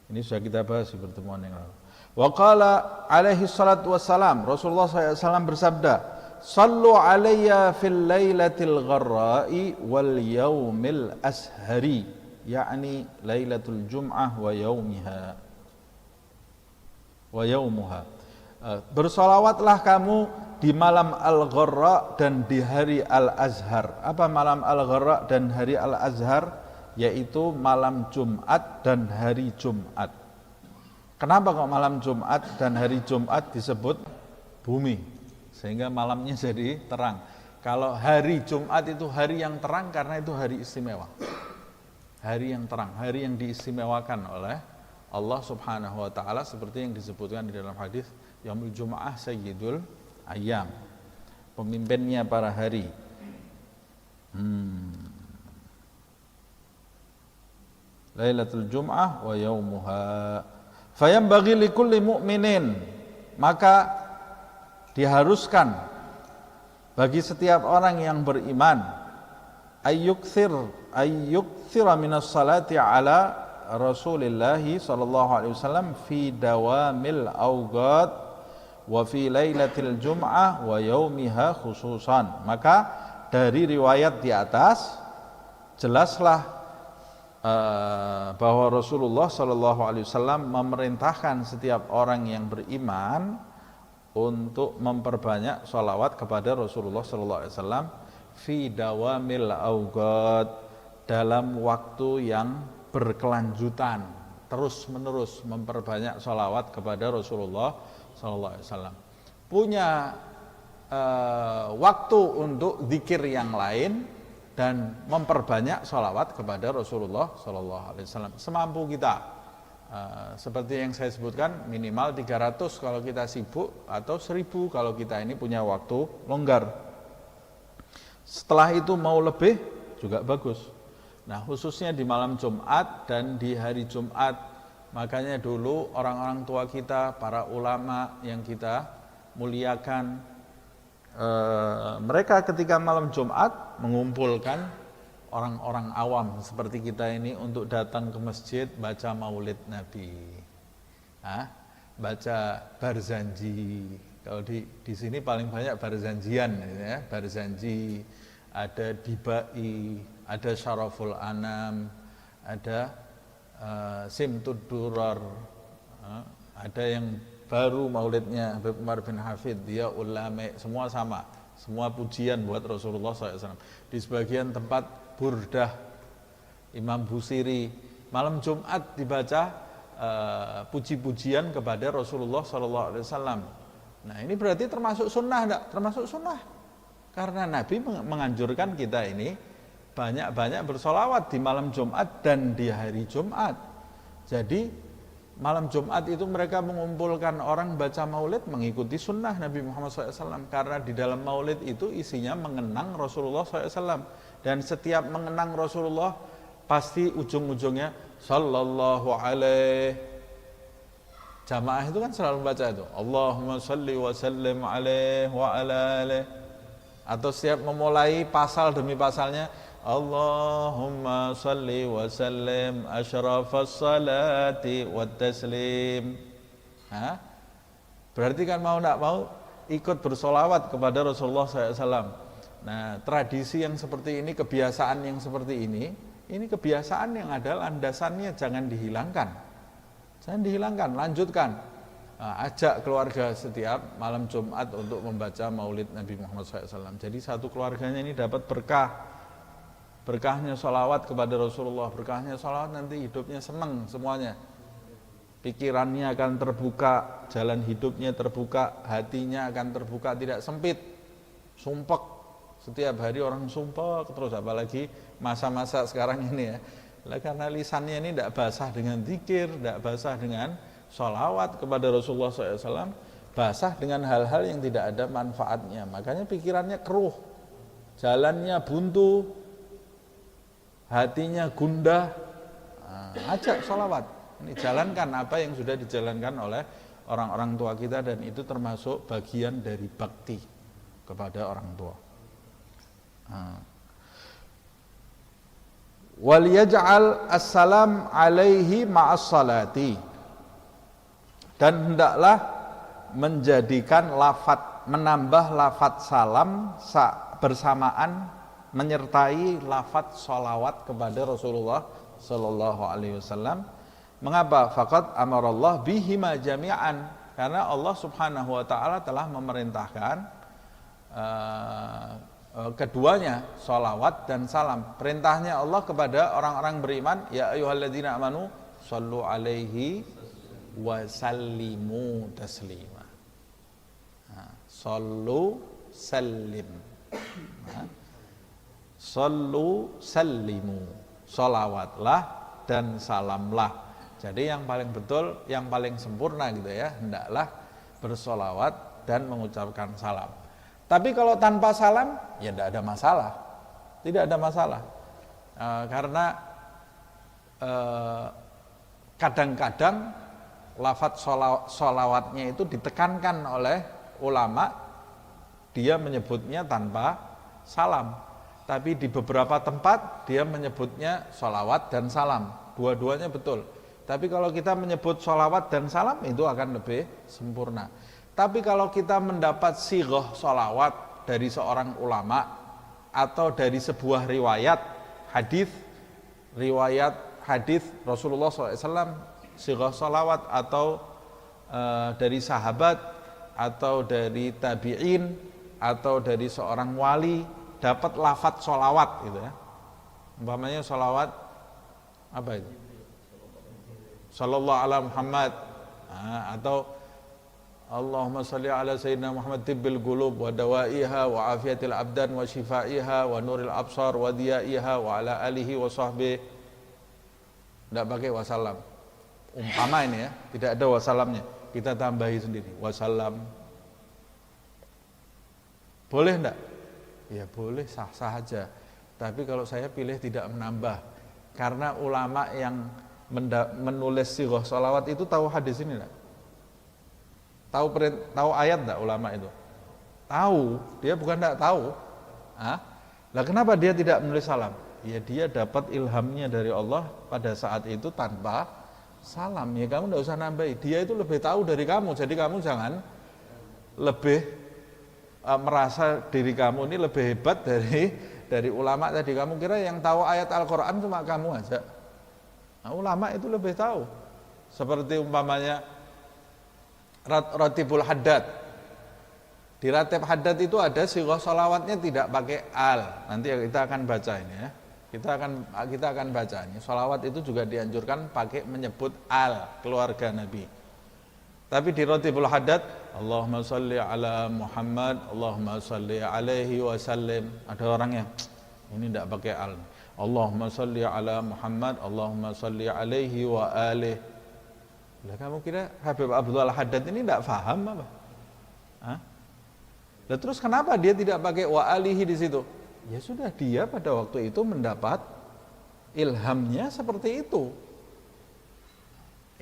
Ini sudah kita bahas di pertemuan yang lalu. Wa qala alaihi salatu wassalam, Rasulullah SAW bersabda, sallu alayya fil lailatil gharra'i wal yaumil ashari, yakni lailatul jum'ah wa yaumiha wa yaumuha. Bersolawatlah kamu di malam al-gharra dan di hari al-azhar. Apa malam al-gharra dan hari al-azhar? Yaitu malam Jumat dan hari Jumat. Kenapa kok malam Jumat dan hari Jumat disebut bumi? Sehingga malamnya jadi terang. Kalau hari Jumat itu hari yang terang karena itu hari istimewa. Hari yang terang, hari yang diistimewakan oleh Allah Subhanahu wa taala, seperti yang disebutkan di dalam hadis Yaumul Jumu'ah Sayyidul Ayyam. Pemimpinnya para hari. Lailatul Jum'ah wa yaumuha. Fayambaghi likulli mu'minin, maka diharuskan bagi setiap orang yang beriman ayyukthira minas salati ala Rasulillah sallallahu alaihi wasallam fi dawamil awqat wa fi lailatil jum'ah wa yaumiha khususan. Maka dari riwayat di atas jelaslah bahwa Rasulullah Shallallahu Alaihi Wasallam memerintahkan setiap orang yang beriman untuk memperbanyak sholawat kepada Rasulullah Shallallahu Alaihi Wasallam fi dawamil awqat, dalam waktu yang berkelanjutan, terus menerus memperbanyak sholawat kepada Rasulullah Shallallahu Alaihi Wasallam. Punya waktu untuk zikir yang lain dan memperbanyak sholawat kepada Rasulullah Shallallahu Alaihi Wasallam semampu kita. Seperti yang saya sebutkan, minimal 300 kalau kita sibuk, atau 1000 kalau kita ini punya waktu longgar. Setelah itu mau lebih juga bagus. Nah, khususnya di malam Jumat dan di hari Jumat, makanya dulu orang-orang tua kita, para ulama yang kita muliakan, mereka ketika malam Jumat mengumpulkan orang-orang awam seperti kita ini untuk datang ke masjid baca maulid Nabi, baca barzanji. Kalau di sini paling banyak barzanjian, ya, barzanji, ada dibai, ada syaraful anam, ada simtud durar, ada yang baru maulidnya Habib Umar bin Hafid, dia ulame, semua sama, semua pujian buat Rasulullah SAW. Di sebagian tempat burdah Imam Busiri, malam Jumat dibaca puji-pujian kepada Rasulullah SAW. Nah, ini berarti termasuk sunnah enggak? Termasuk sunnah, karena Nabi menganjurkan kita ini banyak-banyak bersolawat di malam Jumat dan di hari Jumat. Jadi malam Jumat itu mereka mengumpulkan orang baca maulid mengikuti sunnah Nabi Muhammad SAW, karena di dalam maulid itu isinya mengenang Rasulullah SAW, dan setiap mengenang Rasulullah pasti ujung-ujungnya sallallahu alaihi. Jamaah itu kan selalu baca itu, Allahumma salli wa sallim alaihi wa ala alaihi. Atau setiap memulai pasal demi pasalnya, Allahumma salli wa sallim asyrafas salati wa taslim. Berarti kan mau tidak mau ikut bersolawat kepada Rasulullah SAW. Nah, tradisi yang seperti ini, kebiasaan yang seperti ini kebiasaan yang ada landasannya, jangan dihilangkan. Jangan dihilangkan, lanjutkan. Ajak keluarga setiap malam Jumat untuk membaca maulid Nabi Muhammad SAW. Jadi satu keluarganya ini dapat berkah. Berkahnya sholawat kepada Rasulullah, berkahnya sholawat, nanti hidupnya senang semuanya. Pikirannya akan terbuka, jalan hidupnya terbuka, hatinya akan terbuka, tidak sempit, sumpek. Setiap hari orang sumpek terus, apalagi masa-masa sekarang ini ya. Karena lisannya ini tidak basah dengan zikir, tidak basah dengan sholawat kepada Rasulullah SAW, basah dengan hal-hal yang tidak ada manfaatnya. Makanya pikirannya keruh, jalannya buntu, hatinya gundah. Ajak sholawat. Ini jalankan apa yang sudah dijalankan oleh orang-orang tua kita, dan itu termasuk bagian dari bakti kepada orang tua. Wal yaj'al assalam alaihi ma'as salati, dan hendaklah menjadikan menambah lafaz salam bersamaan menyertai lafaz sholawat kepada Rasulullah Sallallahu Alaihi Wasallam. Mengapa? Faqad amarallah bihima jami'an, karena Allah Subhanahu Wa Taala telah memerintahkan keduanya, sholawat dan salam. Perintahnya Allah kepada orang-orang beriman, ya ayyuhalladzina amanu shallu alaihi wa sallimu taslima. Sallu sallim. Sallu sallimu, sholawatlah dan salamlah. Jadi yang paling betul, yang paling sempurna gitu ya, hendaklah bersolawat dan mengucapkan salam. Tapi kalau tanpa salam, ya tidak ada masalah, tidak ada masalah. Karena kadang-kadang lafaz sholawatnya itu ditekankan oleh ulama, dia menyebutnya tanpa salam. Tapi di beberapa tempat dia menyebutnya sholawat dan salam, dua-duanya betul. Tapi kalau kita menyebut sholawat dan salam, itu akan lebih sempurna. Tapi kalau kita mendapat sighah sholawat dari seorang ulama, atau dari sebuah riwayat hadis, riwayat hadis Rasulullah SAW, sighah salawat atau dari sahabat atau dari tabi'in atau dari seorang wali dapat lafadz sholawat gitu ya. Umpamanya sholawat apa itu? Sallallahu ala Muhammad, atau Allahumma salli ala sayyidina Muhammad tibbil qulub wa dawaiha wa afiyatil abdan wa shifaiha wa nuril absar wa diyaiha wa ala alihi wa sahbihi. Tidak pakai wasallam. Umpama ini ya, tidak ada wasallamnya. Kita tambahi sendiri, wasallam. Boleh enggak? Ya boleh, sah-sah aja. Tapi kalau saya pilih tidak menambah. Karena ulama yang menulis sighah sholawat itu tahu hadis ini enggak? Tahu ayat enggak ulama itu? Tahu, dia bukan enggak tahu. Lah kenapa dia tidak menulis salam? Ya dia dapat ilhamnya dari Allah pada saat itu tanpa salam. Ya kamu enggak usah nambahi. Dia itu lebih tahu dari kamu. Jadi kamu jangan lebih merasa diri kamu ini lebih hebat dari ulama tadi. Kamu kira yang tahu ayat Al-Quran cuma kamu aja. Nah, ulama itu lebih tahu. Seperti umpamanya Ratibul Haddad. Di Ratib Haddad itu ada sighah sholawatnya tidak pakai al. Nanti kita akan baca ini ya. Kita akan baca ini. Sholawat itu juga dianjurkan pakai menyebut al keluarga Nabi. Tapi di Ratibul Haddad, Allahumma salli ala Muhammad, Allahumma salli alaihi wasallim. Ada orang yang ini tidak pakai al. Allahumma salli ala Muhammad, Allahumma salli alaihi wa alihi. Lah kamu kira Habib Abdul Haddad ini tidak paham apa? Lah terus kenapa dia tidak pakai wa alihi di situ? Ya sudah, dia pada waktu itu mendapat ilhamnya seperti itu.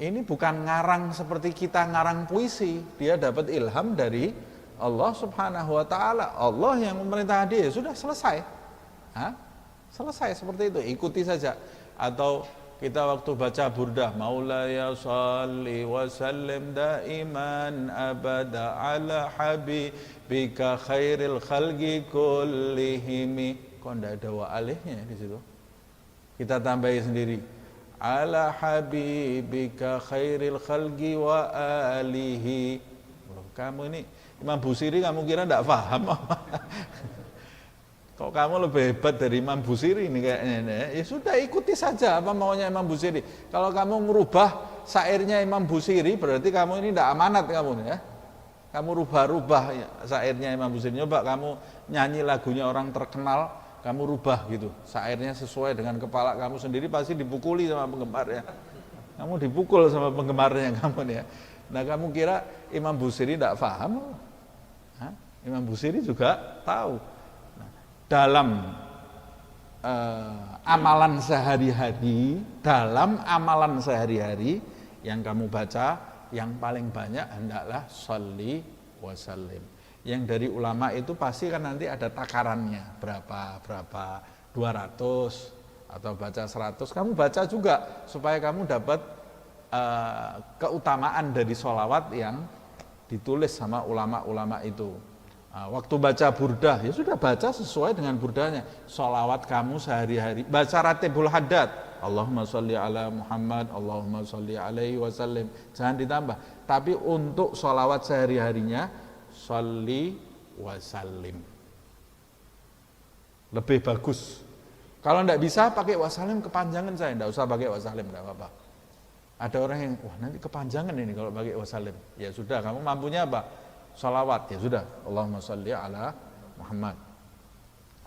Ini bukan ngarang seperti kita ngarang puisi. Dia dapat ilham dari Allah Subhanahu wa taala. Allah yang memerintah dia, sudah selesai. Selesai seperti itu, ikuti saja. Atau kita waktu baca burdah, Maulaya shalli wa sallim daiman abada ala habibika khairil khalqi kullihim. Kok enggak ada wa alihnya di situ? Kita tambahi sendiri. Ala habibika khairil khalqi wa alihi. Kamu ini Imam Busiri, kamu kira enggak paham apa? Kok kamu lebih hebat dari Imam Busiri ini kayaknya? Ya sudah, ikuti saja apa maunya Imam Busiri. Kalau kamu merubah syairnya Imam Busiri, berarti kamu ini tidak amanat kamu ya. Kamu rubah-rubah ya, syairnya Imam Busiri. Coba kamu nyanyi lagunya orang terkenal, kamu rubah gitu. Syairnya sesuai dengan kepala kamu sendiri, pasti dipukuli sama penggemarnya. Kamu dipukul sama penggemarnya kamu ya. Nah kamu kira Imam Busiri tidak paham? Imam Busiri juga tahu. Dalam amalan sehari-hari, yang kamu baca, yang paling banyak hendaklah sholli wa sallim. Yang dari ulama itu pasti kan nanti ada takarannya, berapa 200 atau baca 100. Kamu baca juga supaya kamu dapat keutamaan dari sholawat yang ditulis sama ulama-ulama itu. Waktu baca burdah, ya sudah baca sesuai dengan burdahnya. Sholawat kamu sehari-hari, baca Ratibul Haddad, Allahumma sholli ala Muhammad, Allahumma sholli alaihi wasallim. Jangan ditambah. Tapi untuk sholawat sehari-harinya, sholli wasallim. Lebih bagus. Kalau tidak bisa pakai wasallim kepanjangan, saya tidak usah pakai wasallim, tidak apa-apa. Ada orang yang, wah nanti kepanjangan ini kalau pakai wasallim. Ya sudah, kamu mampunya apa? Salawat, ya sudah, Allahumma sholli ala Muhammad.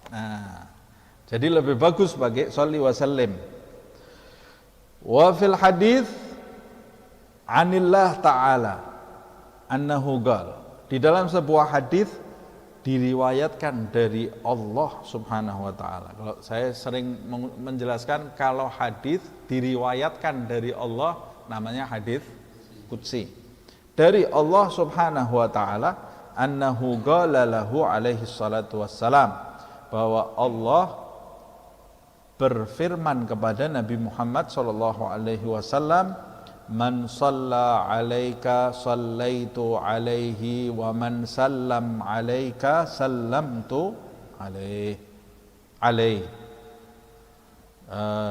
Nah, jadi lebih bagus pakai sholli wa sallim. Wa fil hadis anillah ta'ala annahu qala. Di dalam sebuah hadis diriwayatkan dari Allah Subhanahu wa taala. Kalau saya sering menjelaskan, kalau hadis diriwayatkan dari Allah namanya hadis qudsi. Dari Allah Subhanahu wa taala, annahu qala lahu alaihi salatu wassalam, bahwa Allah berfirman kepada Nabi Muhammad sallallahu alaihi wasallam, man shalla alaika sallaitu alaihi wa man sallam alaika sallamtu alaihi.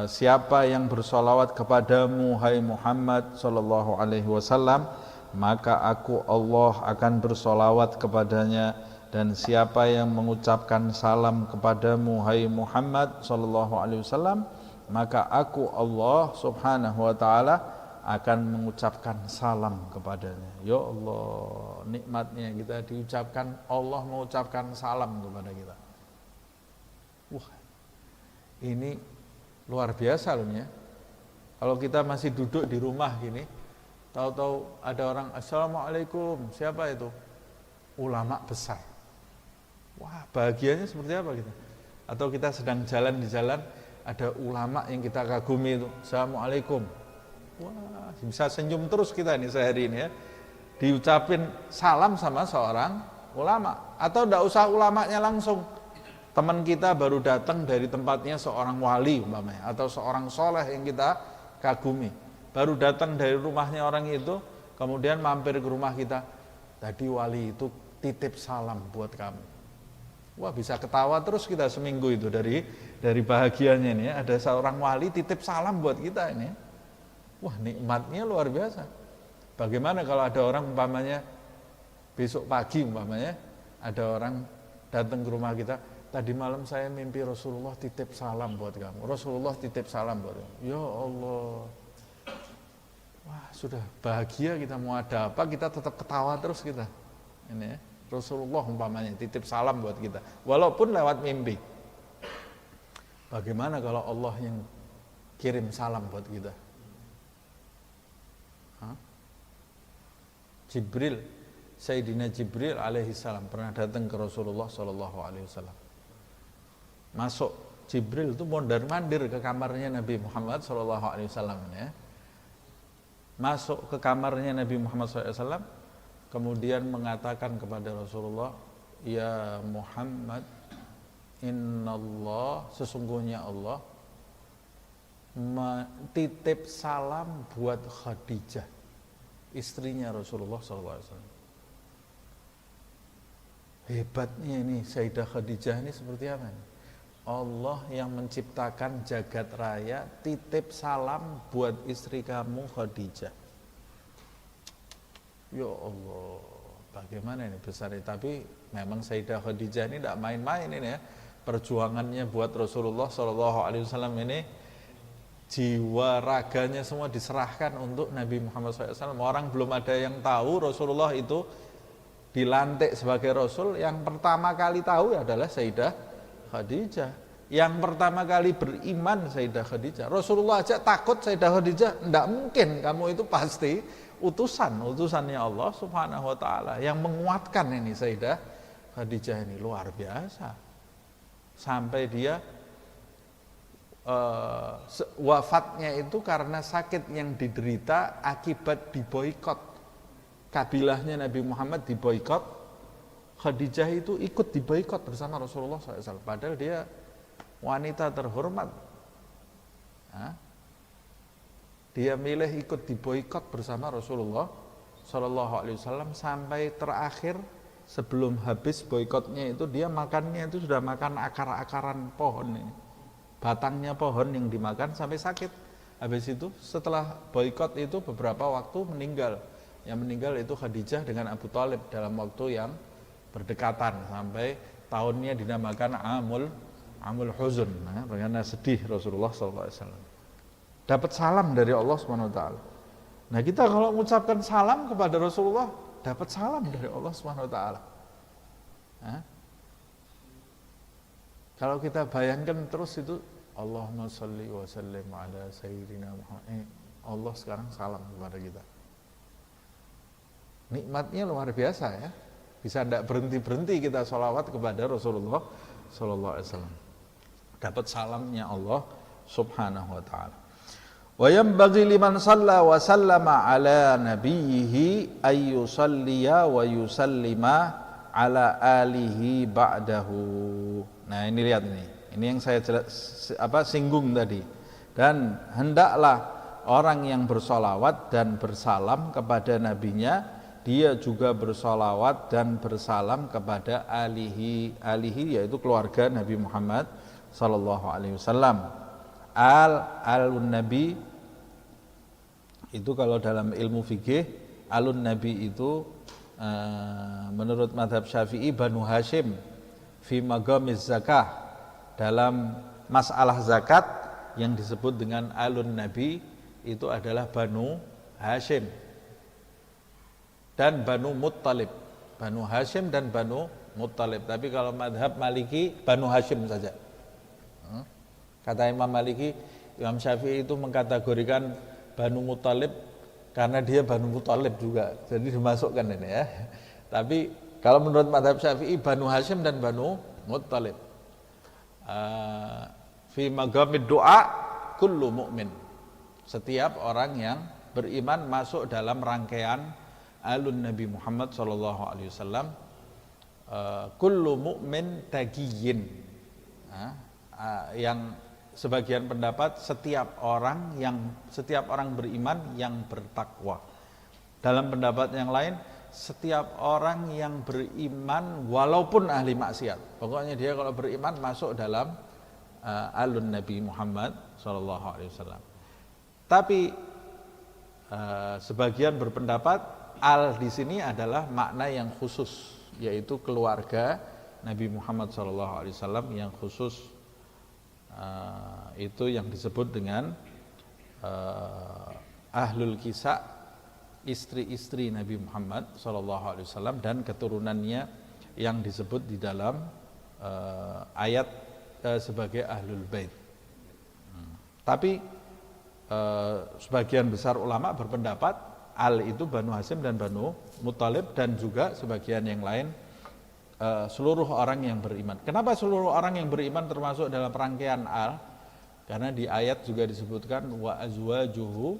siapa yang bersolawat kepadamu hai Muhammad sallallahu alaihi wasallam, maka aku Allah akan bersolawat kepadanya, dan siapa yang mengucapkan salam kepadamu hai Muhammad sallallahu alaihi wasallam, maka aku Allah subhanahu wa ta'ala akan mengucapkan salam kepadanya. Ya Allah, nikmatnya kita diucapkan, Allah mengucapkan salam kepada kita. Wah, ini luar biasa loh ya. Kalau kita masih duduk di rumah gini, tahu-tahu ada orang assalamualaikum, siapa itu? Ulama besar. Wah, bahagianya seperti apa kita? Atau kita sedang jalan di jalan, ada ulama yang kita kagumi itu, assalamualaikum. Wah, bisa senyum terus kita ini sehari ini ya. Diucapin salam sama seorang ulama. Atau tidak usah ulamanya langsung, teman kita baru datang dari tempatnya seorang wali umpamanya, atau seorang soleh yang kita kagumi, baru datang dari rumahnya orang itu, kemudian mampir ke rumah kita, tadi wali itu titip salam buat kamu. Wah, bisa ketawa terus kita seminggu itu dari bahagianya ini ya, ada seorang wali titip salam buat kita ini. Wah, nikmatnya luar biasa. Bagaimana kalau ada orang umpamanya besok pagi umpamanya ada orang datang ke rumah kita, tadi malam saya mimpi Rasulullah titip salam buat kamu. Rasulullah titip salam buat kamu. Ya Allah. Wah, sudah bahagia kita, mau ada apa kita tetap ketawa terus kita. Ini ya. Rasulullah umpamanya titip salam buat kita, walaupun lewat mimpi. Bagaimana kalau Allah yang kirim salam buat kita? Jibril, Sayyidina Jibril alaihi salam pernah datang ke Rasulullah sallallahu alaihi wasallam. Masuk Jibril itu mondar-mandir ke kamarnya Nabi Muhammad sallallahu alaihi wasallam ya. Masuk ke kamarnya Nabi Muhammad sallallahu alaihi wasallam, kemudian mengatakan kepada Rasulullah, ya Muhammad, innallah, sesungguhnya Allah titip salam buat Khadijah, istrinya Rasulullah SAW. Hebatnya ini Sayyidah Khadijah ini seperti apa ini? Allah yang menciptakan jagat raya titip salam buat istri kamu Khadijah. Ya Allah, bagaimana ini besar ini. Tapi memang Sayyidah Khadijah ini tidak main-main ini ya. Perjuangannya buat Rasulullah SAW ini, jiwa raganya semua diserahkan untuk Nabi Muhammad SAW. Orang belum ada yang tahu Rasulullah itu dilantik sebagai Rasul. Yang pertama kali tahu adalah Sayyidah Khadijah. Yang pertama kali beriman Sayyidah Khadijah. Rasulullah aja takut Sayyidah Khadijah, tidak mungkin kamu itu pasti utusannya Allah subhanahu wa ta'ala yang menguatkan ini Sayyidah Khadijah ini luar biasa. Sampai dia wafatnya itu karena sakit yang diderita akibat diboikot. Kabilahnya Nabi Muhammad diboikot, Khadijah itu ikut diboikot bersama Rasulullah SAW. Padahal dia wanita terhormat. Dia milih ikut diboikot bersama Rasulullah SAW sampai terakhir sebelum habis boikotnya itu dia makannya itu sudah makan akar-akaran pohon ini. Batangnya pohon yang dimakan sampai sakit. Habis itu setelah boikot itu beberapa waktu meninggal. Yang meninggal itu Khadijah dengan Abu Thalib dalam waktu yang berdekatan sampai tahunnya dinamakan Amul Huzun, karena sedih Rasulullah SAW. Dapat salam dari Allah SWT. Nah, kita kalau mengucapkan salam kepada Rasulullah dapat salam dari Allah SWT. Kalau kita bayangkan terus itu, Allahumma sholli wa sallim ala sayyidina Muhammad. Allah sekarang salam kepada kita. Nikmatnya luar biasa ya. Bisa tidak berhenti-berhenti kita sholawat kepada Rasulullah sallallahu alaihi wasallam. Dapat salamnya Allah subhanahu wa ta'ala. Wa yanbaghi liman shalla wa sallama ala nabiyhi ay yusalliya wa yusallima ala alihi ba'dahu. Nah, ini lihat ini. Ini yang saya singgung tadi. Dan hendaklah orang yang bersolawat dan bersalam kepada nabinya, dia juga bersolawat dan bersalam kepada alihi yaitu keluarga Nabi Muhammad sallallahu alaihi wasallam. alun nabi itu kalau dalam ilmu fikih, alun nabi itu menurut madhab Syafi'i Banu Hashim fi magamiz zakah, dalam masalah zakat yang disebut dengan alun nabi itu adalah Banu Hashim dan Banu Muttalib. Banu Hashim dan Banu Muttalib. Tapi kalau madhab Maliki Banu Hashim saja. Kata Imam Maliki, Imam Syafi'i itu mengkategorikan Banu Muttalib karena dia Banu Muttalib juga, jadi dimasukkan ini ya. Tapi kalau menurut madhab Syafi'i Banu Hashim dan Banu Muttalib. Fi magamid doa kullu mu'min, setiap orang yang beriman masuk dalam rangkaian alun Nabi Muhammad SAW. Kullu mu'min taqiyin, yang sebagian pendapat setiap orang beriman yang bertakwa. Dalam pendapat yang lain, setiap orang yang beriman walaupun ahli maksiat. Pokoknya dia kalau beriman masuk dalam alun Nabi Muhammad SAW. Tapi sebagian berpendapat al di sini adalah makna yang khusus, yaitu keluarga Nabi Muhammad SAW yang khusus. Itu yang disebut dengan ahlul kisah, istri-istri Nabi Muhammad SAW dan keturunannya yang disebut di dalam ayat sebagai ahlul bait. Tapi sebagian besar ulama berpendapat al itu Banu Hashim dan Banu Muttalib, dan juga sebagian yang lain seluruh orang yang beriman. Kenapa seluruh orang yang beriman termasuk dalam rangkaian al? Karena di ayat juga disebutkan wa azwajuhu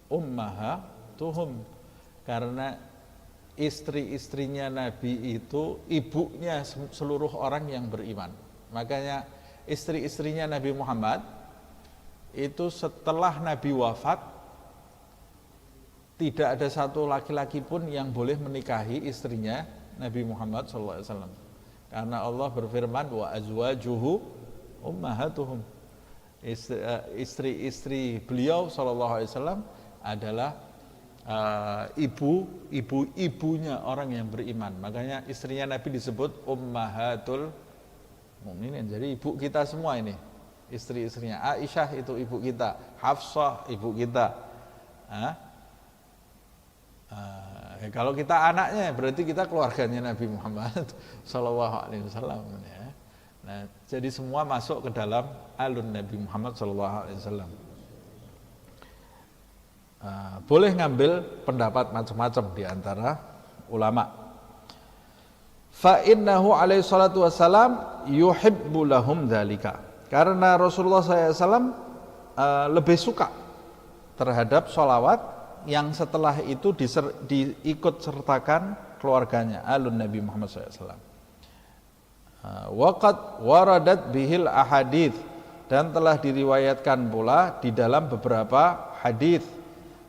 ummahatuhum, karena istri-istrinya Nabi itu ibunya seluruh orang yang beriman. Makanya istri-istrinya Nabi Muhammad itu setelah Nabi wafat tidak ada satu laki-laki pun yang boleh menikahi istrinya Nabi Muhammad SAW. Karena Allah berfirman wa azwajuhu ummahatuhum, istri-istri beliau SAW adalah ibunya orang yang beriman. Makanya istrinya Nabi disebut ummahatul mukminin. Jadi ibu kita semua ini, istri-istrinya. Aisyah itu ibu kita, Hafsah ibu kita. Kalau kita anaknya berarti kita keluarganya Nabi Muhammad SAW. Ya. Nah, jadi semua masuk ke dalam alun Nabi Muhammad SAW. Boleh ngambil pendapat macam-macam di antara ulama. Fa innahu alaihi salatu wassalam yuhibbu lahum dzalika. Karena Rasulullah SAW lebih suka terhadap sholawat yang setelah itu diikut sertakan keluarganya, alun Nabi Muhammad SAW. Waqad waradat bihil ahadits, dan telah diriwayatkan pula di dalam beberapa hadis.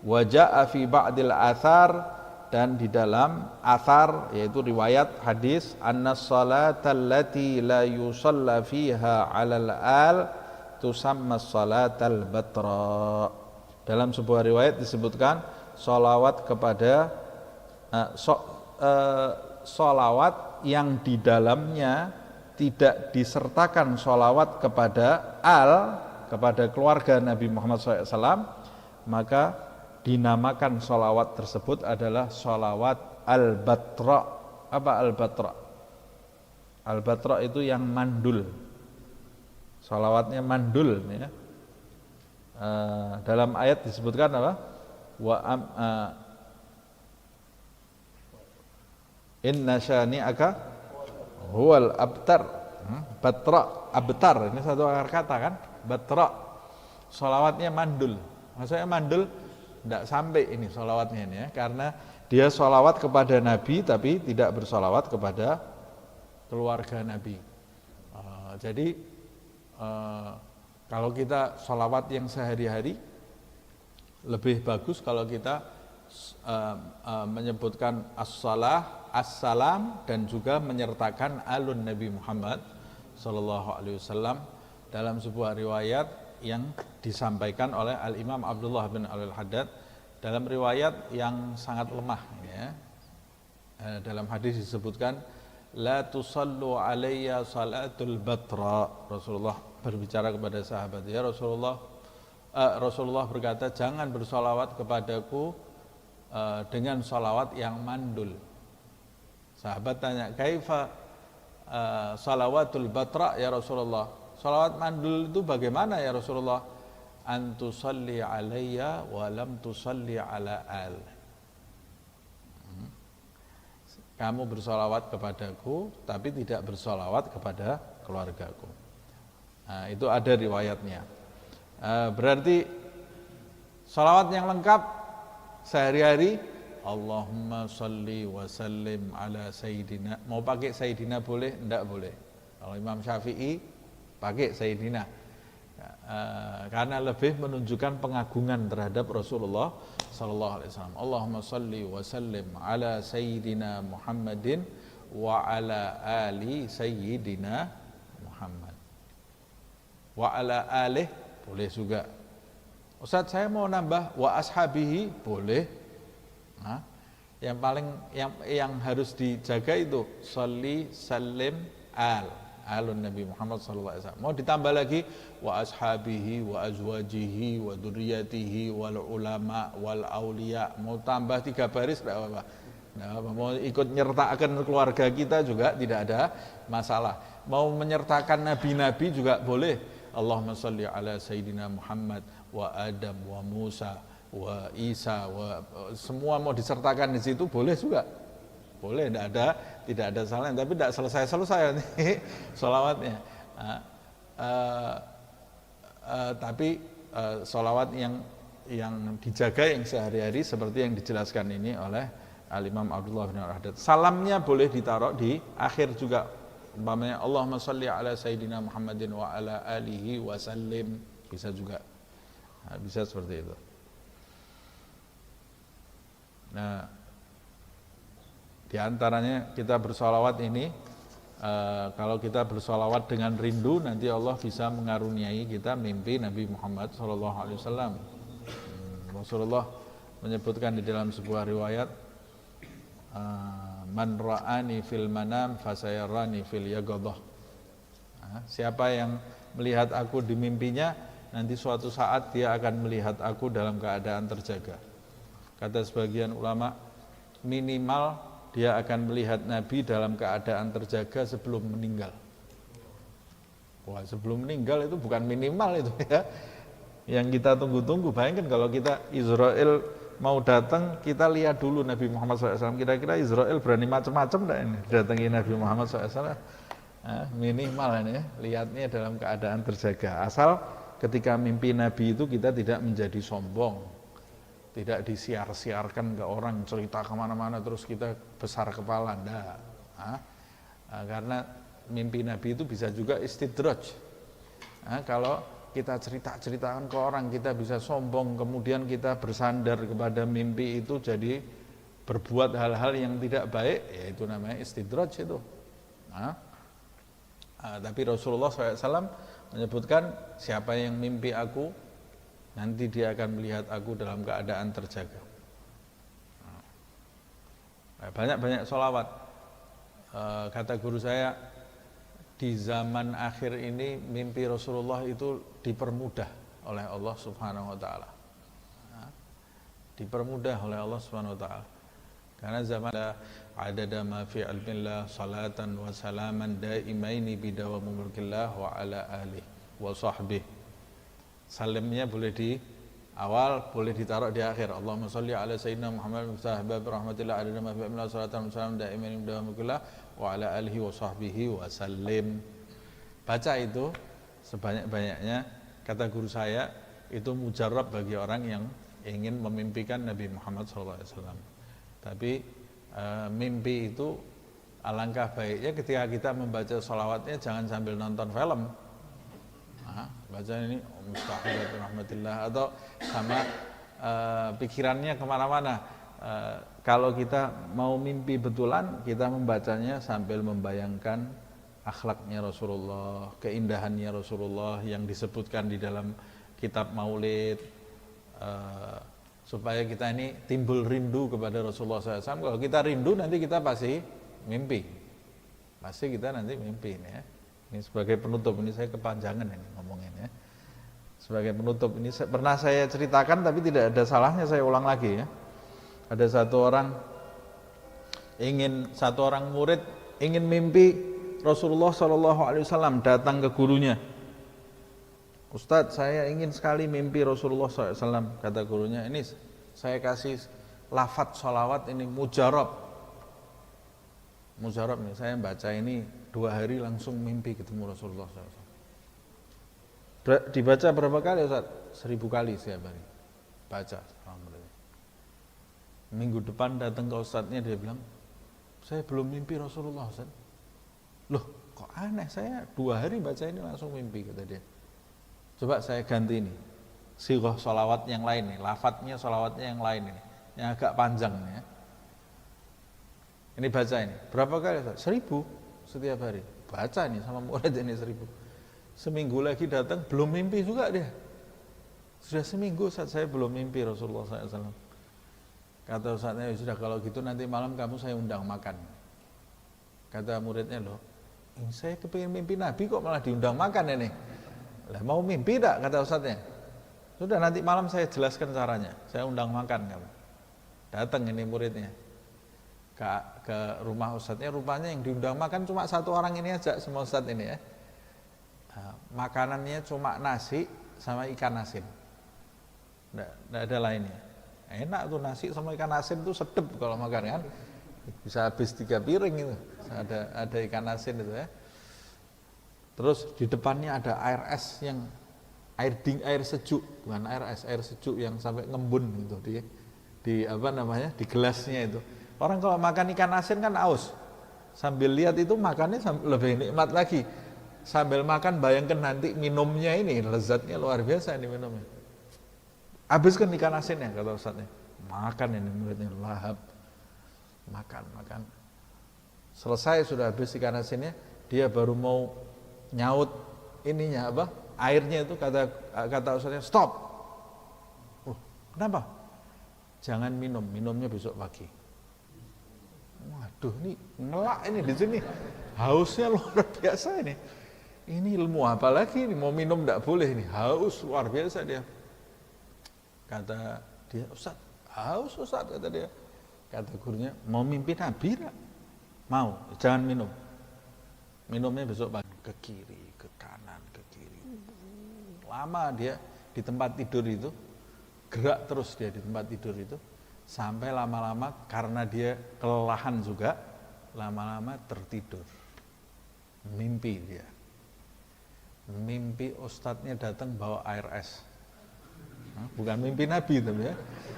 Waja'a fi ba'dil athar, dan di dalam athar yaitu riwayat hadis, annas salatal lati la yusalla fiha 'alal al tusamma salatal batra. Dalam sebuah riwayat disebutkan sholawat kepada sholawat yang di dalamnya tidak disertakan sholawat kepada kepada keluarga Nabi Muhammad SAW, maka dinamakan sholawat tersebut adalah sholawat al-batra. Apa al-batra? Al-batra itu yang mandul, sholawatnya mandul ya. Dalam ayat disebutkan apa? Inna syani'aka huwal abtar. Batra, abtar, ini satu akar kata kan? Batra, sholawatnya mandul. Maksudnya mandul tidak sampai ini sholawatnya ini ya, karena dia sholawat kepada Nabi tapi tidak bersolawat kepada keluarga Nabi. Jadi kalau kita sholawat yang sehari-hari, lebih bagus kalau kita menyebutkan as-salah, as-salam, dan juga menyertakan alun Nabi Muhammad SAW. Dalam sebuah riwayat yang disampaikan oleh Al-Imam Abdullah bin Al-Haddad dalam riwayat yang sangat lemah ya. Dalam hadis disebutkan la tusallu alayya salatul batra. Rasulullah berbicara kepada sahabat, ya Rasulullah, Rasulullah berkata, jangan bersolawat kepadaku dengan solawat yang mandul. Sahabat tanya, kaifa salawatul batra ya Rasulullah? Solawat mandul itu bagaimana ya Rasulullah? Antusalli alayya wa lam tusalli ala al. Kamu bersolawat kepadaku tapi tidak bersolawat kepada keluargaku. Nah, itu ada riwayatnya. Berarti solawat yang lengkap sehari-hari, Allahumma salli wa sallim ala sayyidina. Mau pakai sayyidina boleh? Enggak boleh. Kalau Imam Syafi'i pakai sayyidina, karena lebih menunjukkan pengagungan terhadap Rasulullah sallallahu alaihi wasallam. Allahumma salli wa sallim ala sayyidina Muhammadin wa ala ali sayyidina Muhammad. Wa ala alih boleh juga. Ustaz, saya mau nambah wa ashabihi boleh. Nah, yang harus dijaga itu salli sallim alun Nabi Muhammad sallallahu alaihi wasallam. Mau ditambah lagi wa ashabihi wa azwajihi wa dzurriyyatihi wal ulama wal auliya, mau tambah 3 baris enggak apa-apa. Nah, mau ikut nyertakan keluarga kita juga tidak ada masalah. Mau menyertakan nabi-nabi juga boleh. Allahumma shalli ala sayyidina Muhammad wa Adam wa Musa wa Isa wa semua mau disertakan di situ boleh juga. Boleh, tidak ada salahnya, tapi tidak selesai nih sholawatnya. Tapi sholawat yang dijaga yang sehari-hari seperti yang dijelaskan ini oleh Al-Imam Abdullah bin Al-Haddad. Salamnya boleh ditaruh di akhir juga. Umpamanya Allahumma shalli ala sayyidina Muhammadin wa ala alihi wa sallim, bisa juga. Nah, bisa seperti itu. Nah, di antaranya kita bersolawat ini, kalau kita bersolawat dengan rindu, nanti Allah bisa mengaruniai kita mimpi Nabi Muhammad SAW. Rasulullah menyebutkan di dalam sebuah riwayat, man ra'ani fil manam fasayarani fil yaqadhah. Siapa yang melihat aku di mimpinya, nanti suatu saat dia akan melihat aku dalam keadaan terjaga. Kata sebagian ulama, minimal dia akan melihat Nabi dalam keadaan terjaga sebelum meninggal. Wah, sebelum meninggal itu bukan minimal itu ya. Yang kita tunggu-tunggu. Bayangkan kalau kita Israel mau datang, kita lihat dulu Nabi Muhammad SAW. Kira-kira Israel berani macam-macam enggak ini datangi Nabi Muhammad SAW? Minimal ini, lihatnya dalam keadaan terjaga. Asal ketika mimpi Nabi itu kita tidak menjadi sombong, tidak disiar-siarkan ke orang, cerita kemana-mana terus kita besar kepala, enggak. Karena mimpi Nabi itu bisa juga istidraj. Kalau kita ceritakan ke orang, kita bisa sombong, kemudian kita bersandar kepada mimpi itu, jadi berbuat hal-hal yang tidak baik, yaitu namanya istidraj itu. Tapi Rasulullah SAW menyebutkan, siapa yang mimpi aku, nanti dia akan melihat aku dalam keadaan terjaga. Banyak-banyak sholawat. Kata guru saya, di zaman akhir ini mimpi Rasulullah itu dipermudah oleh Allah Subhanahu wa taala. Dipermudah oleh Allah Subhanahu wa taala. Karena zaman adada ma fi ilmillah salatan wa salaman daimaini bidawami mulkillah wa ala alihi wa sahbihi. Salamnya boleh di awal, boleh ditaruh di akhir. Allahumma shalli ala sayyidina Muhammad sahabab rahmatillah adada ma fi ilmillah salatan wa salaman daimaini bidawami mulkillah wa ala alihi wa sahbihi wa sallim. Baca itu sebanyak-banyaknya. Kata guru saya, itu mujarab bagi orang yang ingin memimpikan Nabi Muhammad SAW. Tapi mimpi itu alangkah baiknya ketika kita membaca sholawatnya jangan sambil nonton film. Baca ini Mustahilatul Rahmatillah, atau sama pikirannya kemana-mana. Kalau kita mau mimpi betulan, kita membacanya sambil membayangkan akhlaknya Rasulullah, keindahannya Rasulullah yang disebutkan di dalam kitab Maulid, supaya kita ini timbul rindu kepada Rasulullah SAW. Kalau kita rindu nanti kita pasti mimpi, kita nanti mimpi ini ya. Ini sebagai penutup, ini saya kepanjangan ini ngomongin ya. Sebagai penutup ini pernah saya ceritakan tapi tidak ada salahnya saya ulang lagi ya. Ada satu orang murid ingin mimpi Rasulullah SAW datang ke gurunya. Ustadz, saya ingin sekali mimpi Rasulullah SAW. Kata gurunya, ini saya kasih lafadz sholawat ini mujarab nih, saya baca ini 2 hari langsung mimpi ketemu Rasulullah SAW. Dibaca berapa kali Ustadz? 1000 kali setiap hari baca. Minggu depan datang ke Ustadznya, dia bilang, saya belum mimpi Rasulullah Ustadz. Loh, kok aneh, saya 2 hari baca ini langsung mimpi, kata dia. Coba saya ganti ini, sighah sholawat yang lain nih, lafadznya sholawatnya yang lain ini, yang agak panjang nih ya. Ini baca ini, berapa kali? 1000 setiap hari. Baca nih sama murid ini 1000. Seminggu lagi datang, belum mimpi juga dia. Sudah seminggu saat saya belum mimpi Rasulullah SAW. Kata Ustaznya, sudah kalau gitu nanti malam kamu saya undang makan. Kata muridnya, loh, saya kepingin mimpi Nabi kok malah diundang makan ini. Lah mau mimpi tak? Kata Ustaznya. Sudah nanti malam saya jelaskan caranya. Saya undang makan kamu. Datang ini muridnya ke rumah Ustaznya. Rupanya yang diundang makan cuma 1 orang ini aja, semua Ustaz ini ya. Makanannya cuma nasi sama ikan asin. Nggak ada lainnya. Enak tuh nasi sama ikan asin tuh sedep kalau makan kan. Bisa habis 3 piring itu. Ada ikan asin itu ya. Terus di depannya ada air es yang air sejuk, bukan air es, air sejuk yang sampai ngembun gitu di apa namanya, di gelasnya itu. Orang kalau makan ikan asin kan aus. Sambil lihat itu makannya lebih nikmat lagi. Sambil makan bayangkan nanti minumnya ini lezatnya luar biasa ini minumnya. Habiskan ikan asinnya kata Ustaznya. Makan ini muridnya lahap. Makan. Selesai sudah habis ikan asinnya, dia baru mau nyaut ininya apa? Airnya itu kata Ustaznya, stop. Kenapa? Jangan minumnya besok pagi. Waduh, ini ngelak ini di sini. Hausnya luar biasa ini. Ini ilmu apa lagi ini? Mau minum enggak boleh ini. Haus luar biasa dia. Kata dia, Ustaz, haus Ustaz, kata dia. Kata gurunya, mau mimpi Nabi enggak? Mau, jangan minum. Minumnya besok pagi. Ke kiri, ke kanan, ke kiri. Lama dia di tempat tidur itu. Gerak terus dia di tempat tidur itu. Sampai lama-lama karena dia kelelahan juga, lama-lama tertidur. Mimpi dia. Mimpi ustadznya datang bawa air es. Bukan mimpi Nabi tapi ya.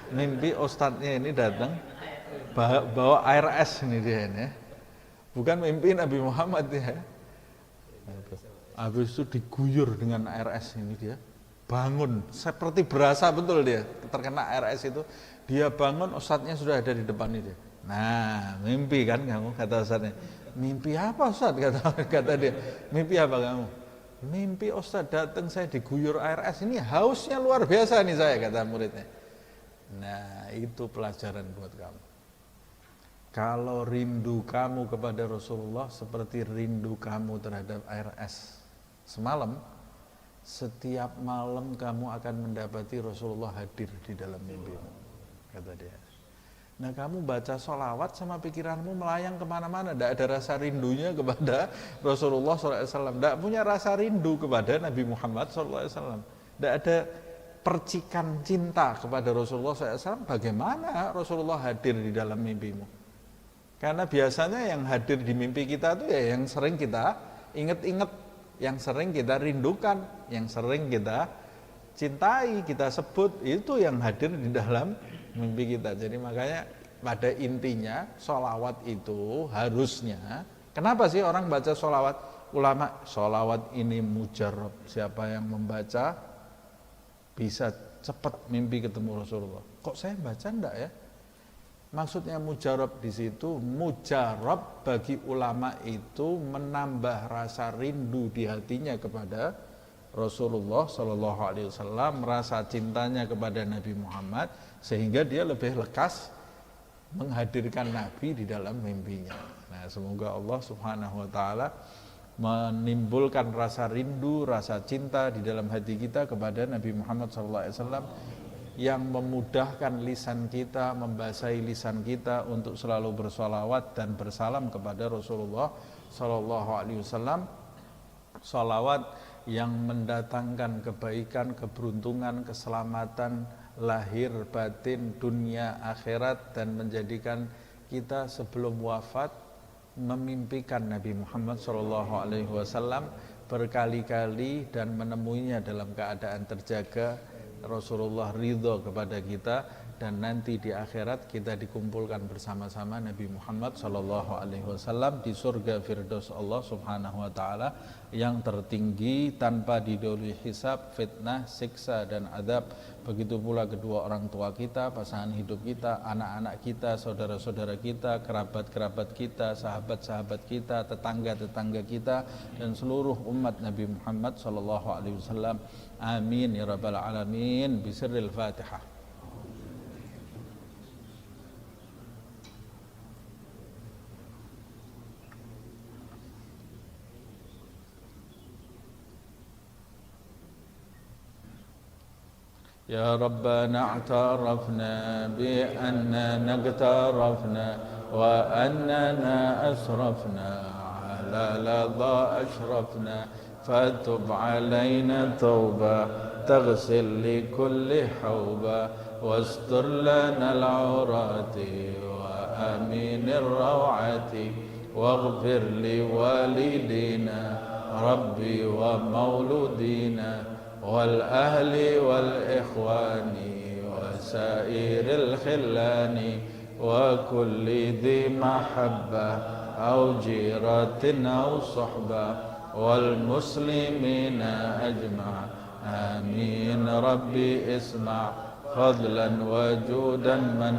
Mimpi ustadznya ini datang bawa air es ini dia ini ya. Bukan mimpi Nabi Muhammad ya. Habis itu diguyur dengan air es ini dia. Bangun, seperti berasa betul dia terkena air es itu. Dia bangun, ustadznya sudah ada di depan dia. Nah, mimpi kan kamu, kata ustadznya. Mimpi apa Ustadz? Kata dia. Mimpi apa kamu? Mimpi Ustadz datang saya diguyur air es. Ini hausnya luar biasa nih saya, kata muridnya. Nah, itu pelajaran buat kamu. Kalau rindu kamu kepada Rasulullah seperti rindu kamu terhadap air es semalam, setiap malam kamu akan mendapati Rasulullah hadir di dalam mimpimu, kata dia. Nah, kamu baca sholawat sama pikiranmu melayang kemana-mana, tidak ada rasa rindunya kepada Rasulullah SAW, tidak punya rasa rindu kepada Nabi Muhammad SAW, tidak ada percikan cinta kepada Rasulullah SAW. Bagaimana Rasulullah hadir di dalam mimpimu? Karena biasanya yang hadir di mimpi kita itu ya yang sering kita ingat-ingat, yang sering kita rindukan, yang sering kita cintai, kita sebut, itu yang hadir di dalam mimpi kita. Jadi makanya pada intinya sholawat itu harusnya, kenapa sih orang baca sholawat? Ulama, sholawat ini mujarab, siapa yang membaca bisa cepat mimpi ketemu Rasulullah. Kok saya baca enggak ya? Maksudnya mujarab di situ, mujarab bagi ulama itu menambah rasa rindu di hatinya kepada Rasulullah Shallallahu Alaihi Wasallam, rasa cintanya kepada Nabi Muhammad, sehingga dia lebih lekas menghadirkan Nabi di dalam mimpinya. Nah, semoga Allah Subhanahu Wa Taala menimbulkan rasa rindu, rasa cinta di dalam hati kita kepada Nabi Muhammad Shallallahu Alaihi Wasallam, yang memudahkan lisan kita, membasahi lisan kita untuk selalu bersolawat dan bersalam kepada Rasulullah Shallallahu Alaihi Wasallam. Solawat yang mendatangkan kebaikan, keberuntungan, keselamatan lahir, batin, dunia, akhirat, dan menjadikan kita sebelum wafat memimpikan Nabi Muhammad Shallallahu Alaihi Wasallam berkali-kali dan menemuinya dalam keadaan terjaga. Rasulullah ridho kepada kita, dan nanti di akhirat kita dikumpulkan bersama-sama Nabi Muhammad Sallallahu Alaihi Wasallam di surga Firdaus Allah Subhanahu Wa Taala yang tertinggi tanpa didahului hisab, fitnah, siksa dan adab. Begitu pula kedua orang tua kita, pasangan hidup kita, anak-anak kita, saudara-saudara kita, kerabat-kerabat kita, sahabat-sahabat kita, tetangga-tetangga kita, dan seluruh umat Nabi Muhammad Sallallahu Alaihi Wasallam. Amin ya rabbal alamin. Bisirril Fatihah. يا ربنا اعترفنا بأننا اقترفنا وأننا أسرفنا على لظى أشرفنا، فتب علينا توبة تغسل لكل حوبة، واستر لنا العورات وآمين الروعة، واغفر لوالدينا ربي ومولودينا والأهل والإخوان وسائر الخلان وكل ذي محبة أو جيرة أو صحبة والمسلمين أجمع. آمين. ربي اسمع فضلا وجودا من